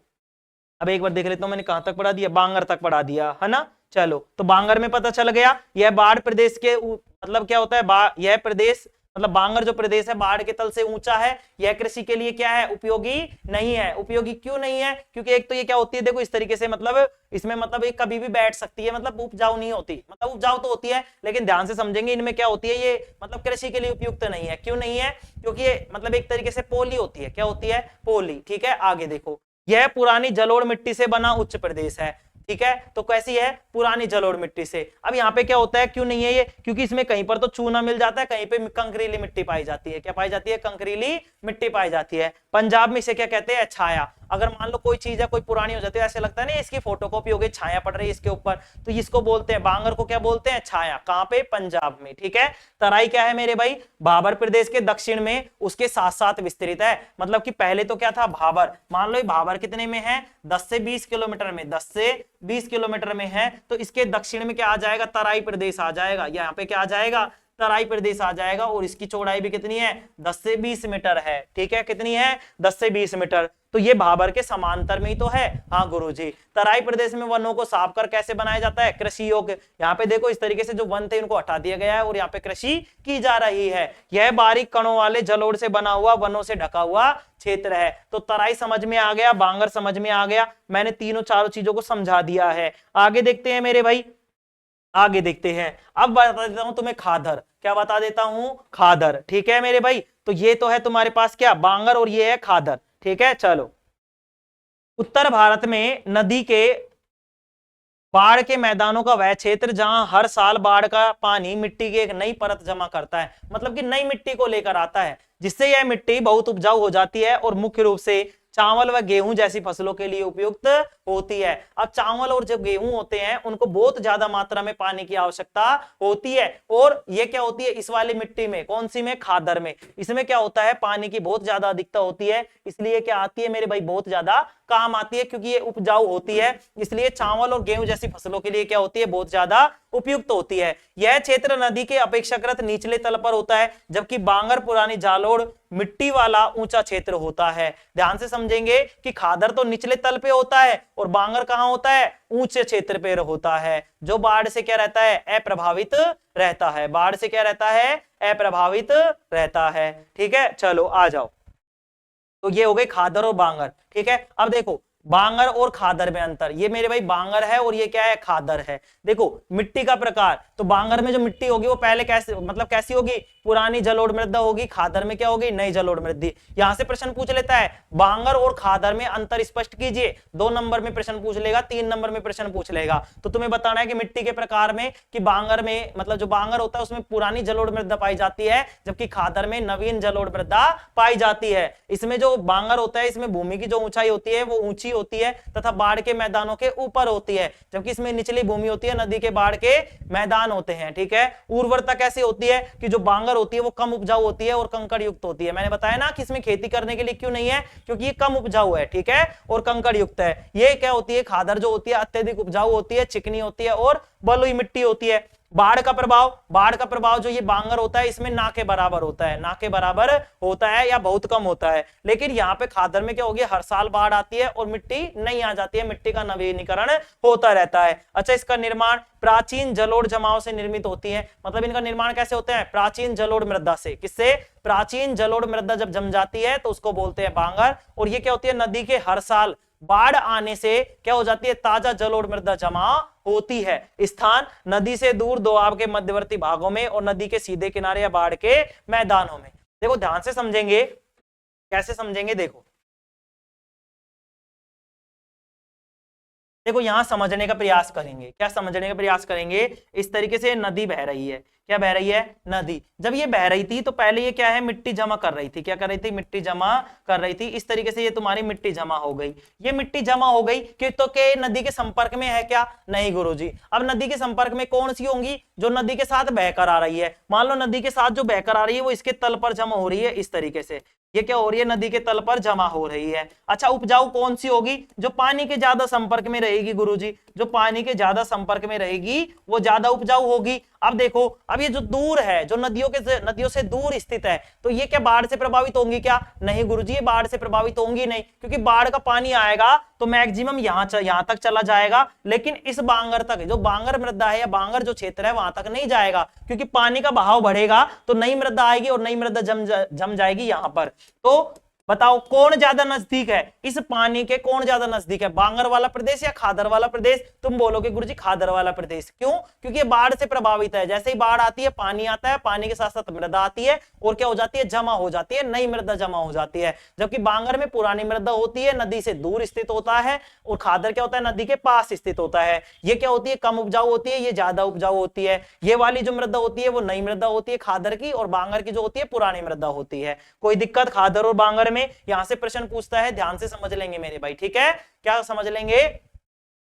अब एक बार देख लेता हूं मैंने कहां तक पढ़ा दिया, बांगर तक पढ़ा दिया है ना। चलो तो बांगर में पता चल गया, यह बाढ़ प्रदेश के मतलब क्या होता है, यह प्रदेश, मतलब बांगर जो प्रदेश है बाढ़ के तल से ऊंचा है, यह कृषि के लिए क्या है, उपयोगी नहीं है। उपयोगी क्यों नहीं है, क्योंकि एक तो ये क्या होती है, देखो इस तरीके से, मतलब इसमें मतलब एक कभी भी बैठ सकती है, मतलब उपजाऊ नहीं होती, मतलब उपजाऊ तो होती है लेकिन ध्यान से समझेंगे इनमें क्या होती है, ये मतलब कृषि के लिए उपयुक्त नहीं है। क्यों नहीं है, क्योंकि ये मतलब एक तरीके से पोली होती है, क्या होती है, पोली। ठीक है, आगे देखो, यह पुरानी जलोढ़ मिट्टी से बना उच्च प्रदेश है। ठीक है, तो कैसी है, पुरानी जलोढ़ मिट्टी से। अब यहाँ पे क्या होता है, क्यों नहीं है ये, क्योंकि इसमें कहीं पर तो चूना मिल जाता है, कहीं पे कंकरीली मिट्टी पाई जाती है, क्या पाई जाती है, कंकरीली मिट्टी पाई जाती है। पंजाब में इसे क्या कहते हैं, छाया। अगर मान लो कोई चीज है, कोई पुरानी हो जाती है, ऐसे लगता है ना इसकी फोटोकॉपी हो गई, छाया पड़ रही है इसके ऊपर, तो इसको बोलते हैं, बांगर को क्या बोलते हैं, छाया। कहां पे, पंजाब में। ठीक है, तराई क्या है मेरे भाई, भाबर प्रदेश के दक्षिण में उसके साथ साथ विस्तृत है। मतलब कि पहले तो क्या था, भाबर, मान लो भाबर कितने में है, 10 से 20 किलोमीटर में, 10 से 20 किलोमीटर में है, तो इसके दक्षिण में क्या आ जाएगा, तराई प्रदेश आ जाएगा। यहाँ पे क्या आ जाएगा, तराई प्रदेश आ जाएगा और इसकी चौड़ाई भी कितनी है 10 से 20 मीटर है। ठीक है, कितनी है 10 से 20 मीटर। तो ये भाबर के समांतर में ही तो है। हाँ गुरुजी, तराई प्रदेश में वनों को साफ कर कैसे बनाया जाता है, कृषि योग्य। यहाँ पे देखो इस तरीके से जो वन थे उनको हटा दिया गया है और यहाँ पे कृषि की जा रही है। यह बारीक कणों वाले जलोढ़ से बना हुआ वनों से ढका हुआ क्षेत्र है। तो तराई समझ में आ गया, बांगर समझ में आ गया, मैंने तीनों चारों चीजों को समझा दिया है। आगे देखते हैं मेरे भाई, आगे देखते हैं। अब बता देता हूं तुम्हें खादर, क्या बता देता हूं, खादर। ठीक है मेरे भाई, तो ये तो है तुम्हारे पास क्या, बांगर, और ये है खादर। ठीक है, चलो। उत्तर भारत में नदी के बाढ़ के मैदानों का वह क्षेत्र जहां हर साल बाढ़ का पानी मिट्टी की एक नई परत जमा करता है, मतलब कि नई मिट्टी को लेकर आता है, जिससे यह मिट्टी बहुत उपजाऊ हो जाती है और मुख्य रूप से चावल व गेहूं जैसी फसलों के लिए उपयुक्त होती है। अब चावल और जो गेहूं होते हैं उनको बहुत ज्यादा मात्रा में पानी की आवश्यकता होती है, और ये क्या होती है इस वाली मिट्टी में, कौन सी में, खादर में, इसमें क्या होता है पानी की बहुत ज्यादा अधिकता होती है, इसलिए क्या आती है मेरे भाई, बहुत ज्यादा काम आती है, क्योंकि ये उपजाऊ होती है, इसलिए चावल और गेहूं जैसी फसलों के लिए क्या होती है, बहुत ज्यादा उपयुक्त होती है। यह क्षेत्र नदी के अपेक्षाकृत निचले तल पर होता है, जबकि बांगर पुरानी जालोड़ मिट्टी वाला ऊंचा क्षेत्र होता है। ध्यान से समझेंगे कि खादर तो निचले तल पे होता है और बांगर कहां होता है, ऊंचे क्षेत्र पे होता है, जो बाढ़ से क्या रहता है, अप्रभावित रहता है। बाढ़ से क्या रहता है, अप्रभावित रहता है। ठीक है, चलो आ जाओ। तो ये हो गई खादर और बांगर। ठीक है, अब देखो बांगर और खादर में अंतर, ये मेरे भाई बांगर है और ये क्या है, खादर है। देखो मिट्टी का प्रकार, तो बांगर में जो मिट्टी होगी वो पहले कैसे, मतलब कैसी होगी, पुरानी जलोढ़ मृदा होगी, खादर में क्या होगी, नई जलोढ़ मृदा। यहां से प्रश्न पूछ लेता है बांगर और खादर में अंतर स्पष्ट कीजिए, 2 नंबर में प्रश्न पूछ लेगा, 3 नंबर में प्रश्न पूछ लेगा। तो तुम्हें बताना है कि मिट्टी के प्रकार में, कि बांगर में मतलब जो बांगर होता है उसमें पुरानी जलोढ़ मृदा पाई जाती है, जबकि खादर में नवीन जलोढ़ मृदा पाई जाती है। इसमें जो बांगर होता है इसमें भूमि की जो ऊंचाई होती है वो ऊंची होती है तथा बाढ़ के मैदानों के ऊपर होती है, जबकि इसमें निचली भूमि होती है, नदी के बाढ़ के मैदान होते हैं। ठीक है, उर्वरता कैसी होती है कि जो बांगर होती है वो कम उपजाऊ होती है और कंकड़ युक्त होती है। मैंने बताया ना कि इसमें खेती करने के लिए क्यों नहीं है, क्योंकि ये कम उपजाऊ है। ठीक है, और कंकड़ युक्त है। ये क्या होती है, खादर जो होती है अत्यधिक उपजाऊ होती है, चिकनी होती है और बलुई मिट्टी होती है। बाढ़ का प्रभाव, बाढ़ का प्रभाव जो ये बांगर होता है इसमें ना के बराबर होता है, ना के बराबर होता है या बहुत कम होता है। लेकिन यहाँ पे खादर में क्या होगी, हर साल बाढ़ आती है और मिट्टी नहीं आ जाती है, मिट्टी का नवीनीकरण होता रहता है। अच्छा, इसका निर्माण प्राचीन जलोढ़ जमाव से निर्मित होती है, मतलब इनका निर्माण कैसे होता है, प्राचीन जलोढ़ मृदा से। किससे, प्राचीन जलोढ़ मृदा जब जम जाती है तो उसको बोलते हैं बांगर। और ये क्या होती है, नदी के हर साल बाढ़ आने से क्या हो जाती है, ताजा जलोढ़ मृदा जमा होती है। स्थान नदी से दूर दोआब के मध्यवर्ती भागों में और नदी के सीधे किनारे या बाढ़ के मैदानों में। देखो ध्यान से समझेंगे, कैसे समझेंगे, देखो यहां समझने का प्रयास करेंगे। क्या समझने का प्रयास करेंगे, इस तरीके से नदी बह रही है, क्या बह रही है, नदी। जब ये बह रही थी तो पहले ये क्या है, मिट्टी जमा कर रही थी, क्या कर रही थी, मिट्टी जमा कर रही थी। इस तरीके से ये तुम्हारी मिट्टी जमा हो गई, ये मिट्टी जमा हो गई कि तो के नदी के संपर्क में है क्या, नहीं गुरुजी। अब नदी के संपर्क में कौन सी होंगी, जो नदी के साथ बहकर आ रही है। मान लो नदी के साथ जो बहकर आ रही है वो इसके तल पर जमा हो रही है, इस तरीके से ये क्या हो रही है, नदी के तल पर जमा हो रही है। अच्छा, उपजाऊ कौन सी होगी, जो पानी के ज्यादा संपर्क में रहेगी गुरुजी, जो पानी के ज्यादा संपर्क में रहेगी वो ज्यादा उपजाऊ होगी। अब देखो, अब ये जो दूर है, जो नदियों से दूर स्थित है, तो ये क्या बाढ़ से प्रभावित होंगी क्या, नहीं गुरुजी, ये बाढ़ से प्रभावित होंगी नहीं, क्योंकि बाढ़ का पानी आएगा तो मैक्सिमम यहां तक चला जाएगा, लेकिन इस बांगर तक, जो बांगर मृदा है या बांगर जो क्षेत्र है वहां तक नहीं जाएगा, क्योंकि पानी का बहाव बढ़ेगा तो नई मृदा आएगी और नई मृदा जम जाएगी यहां पर। तो बताओ कौन ज्यादा नजदीक है, इस पानी के कौन ज्यादा नजदीक है, बांगर वाला प्रदेश या खादर वाला प्रदेश। तुम बोलोगे गुरुजी खादर वाला प्रदेश, क्यों, क्योंकि ये बाढ़ से प्रभावित है। जैसे ही बाढ़ आती है पानी आता है, पानी के साथ साथ मृदा आती है और क्या हो जाती है, जमा हो जाती है, नई मृदा जमा हो जाती है। जबकि बांगर में पुरानी मृदा होती है, नदी से दूर स्थित होता है, और खादर क्या होता है, नदी के पास स्थित होता है। ये क्या होती है, कम उपजाऊ होती है, ये ज्यादा उपजाऊ होती है। ये वाली जो मृदा होती है वो नई मृदा होती है खादर की, और बांगर की जो होती है पुरानी मृदा होती है। कोई दिक्कत खादर और बांगर में, यहां से प्रश्न पूछता है, ध्यान से समझ लेंगे मेरे भाई। ठीक है, क्या समझ लेंगे,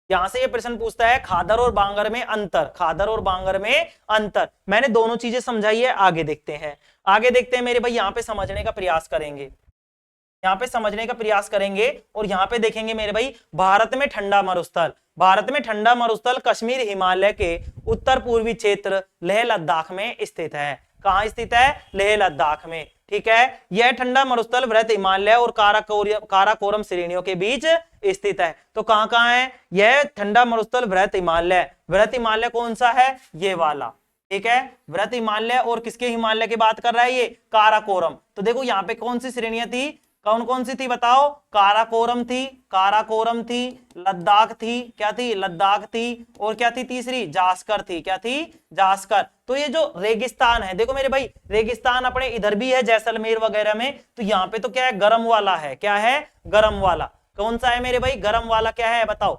यहां से ये प्रश्न पूछता है खादर और बांगर में अंतर, खादर और बांगर में अंतर। मैंने दोनों चीजें समझाई है, आगे देखते हैं, आगे देखते हैं मेरे भाई, यहां पे समझने का प्रयास करेंगे। यहाँ पे समझने का प्रयास करेंगे और यहाँ पे देखेंगे मेरे भाई भारत में ठंडा मरुस्थल, भारत में ठंडा मरुस्थल कश्मीर हिमालय के उत्तर पूर्वी क्षेत्र लेह लद्दाख में स्थित है। कहाँ स्थित है? लेह लद्दाख में। ठीक है, यह ठंडा मरुस्थल वृहत हिमालय और काराकोरम श्रेणियों के बीच स्थित है। तो कहाँ है यह ठंडा मरुस्थल? वृहत हिमालय। वृहत हिमालय कौन सा है? ये वाला। ठीक है, वृहत हिमालय और किसके हिमालय की बात कर रहा है? ये काराकोरम। तो देखो यहाँ पे कौन सी श्रेणियां थी, कौन कौन सी थी बताओ? काराकोरम थी, काराकोरम थी, लद्दाख थी, क्या थी? लद्दाख थी, और क्या थी तीसरी? जास्कर थी। क्या थी? जास्कर। तो ये जो रेगिस्तान है, देखो मेरे भाई रेगिस्तान अपने इधर भी है जैसलमेर वगैरह में, तो यहाँ पे तो क्या है? गर्म वाला है। क्या है? गर्म वाला। कौन सा है मेरे भाई? गर्म वाला क्या है बताओ?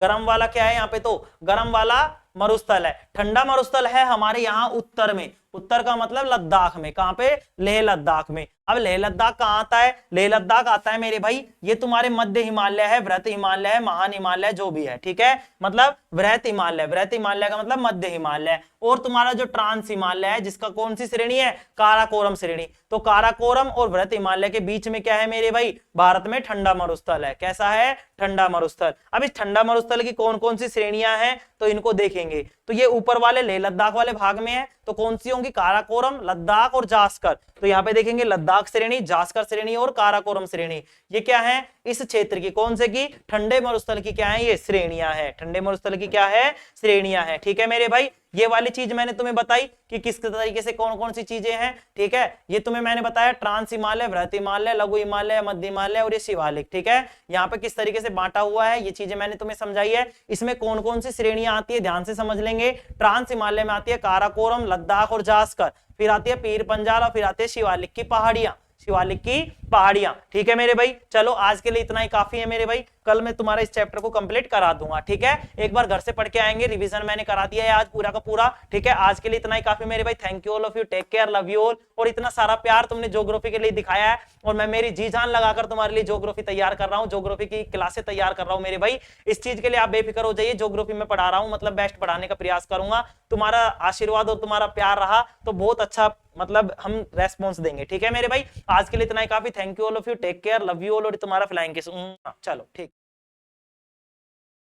गर्म वाला क्या है? यहाँ पे तो गर्म वाला मरुस्थल है। ठंडा मरुस्थल है हमारे यहाँ उत्तर में, उत्तर का मतलब लद्दाख में। कहां पे? लेह लद्दाख में। अब लेह लद्दाख कहां आता है? लेह लद्दाख आता है मेरे भाई ये तुम्हारे मध्य हिमालय है, वृहत हिमालय है, महान हिमालय जो भी है। ठीक है, मतलब वृहत हिमालय, वृहत हिमालय का मतलब मध्य हिमालय, और तुम्हारा जो ट्रांस हिमालय है जिसका कौन सी श्रेणी है? काराकोरम श्रेणी। तो काराकोरम और वृहत हिमालय के बीच में क्या है मेरे भाई? भारत में ठंडा मरुस्थल है। कैसा है? ठंडा मरुस्थल। अब इस ठंडा मरुस्थल की कौन कौन सी श्रेणियां हैं तो इनको देखेंगे। तो ये ऊपर वाले लेह लद्दाख वाले भाग में है, तो कौन सी होंगी? काराकोरम, लद्दाख और जास्कर। तो यहाँ पे देखेंगे लद्दाख श्रेणी, जास्कर श्रेणी और काराकोरम श्रेणी। ये क्या है? इस क्षेत्र की कौन से की? ठंडे मरुस्थल की क्या है? ये श्रेणियां है। ठंडे मरुस्थल की क्या है? श्रेणियां है। ठीक है मेरे भाई, ये वाली चीज मैंने तुम्हें बताई कि किस तरीके से कौन कौन सी चीजें हैं। ठीक है, ये तुम्हें मैंने बताया ट्रांस हिमालय, वृहत हिमालय, लघु हिमालय, मध्य हिमालय और ये शिवालिक। ठीक है, यहाँ पे किस तरीके से बांटा हुआ है ये चीजें मैंने तुम्हें समझाई है। इसमें कौन कौन सी श्रेणियां आती है ध्यान से समझ लेंगे। ट्रांस हिमालय में आती है काराकोरम, लद्दाख और जास्कर, फिर आती है पीर पंजाल और फिर आती है शिवालिक की पहाड़ियां, शिवालिक की पहाड़ियां। ठीक है मेरे भाई, चलो आज के लिए इतना ही काफी है मेरे भाई, कल मैं तुम्हारा इस चैप्टर को कंप्लीट करा दूंगा। ठीक है, एक बार घर से पढ़ के आएंगे, रिवीजन मैंने करा दिया है आज पूरा का पूरा। ठीक है, आज के लिए इतना ही काफी मेरे भाई। Thank you all of you, take care, love you all. और इतना सारा प्यार तुमने ज्योग्राफी के लिए दिखाया है, और मैं मेरी जी जान लगाकर तुम्हारे लिए ज्योग्राफी तैयार कर रहा हूँ, ज्योग्राफी की क्लासेस तैयार कर रहा हूँ मेरे भाई। इस चीज के लिए आप बेफिक्र हो जाइए, ज्योग्राफी में पढ़ा रहा हूँ, मतलब बेस्ट पढ़ाने का प्रयास करूंगा। तुम्हारा आशीर्वाद और तुम्हारा प्यार रहा तो बहुत अच्छा मतलब हम रेस्पॉन्स देंगे। ठीक है मेरे भाई, आज के लिए इतना ही काफी। Thank you all of you, take care, love you all. और तुम्हारा फ्लाइंग किस। चलो ठीक।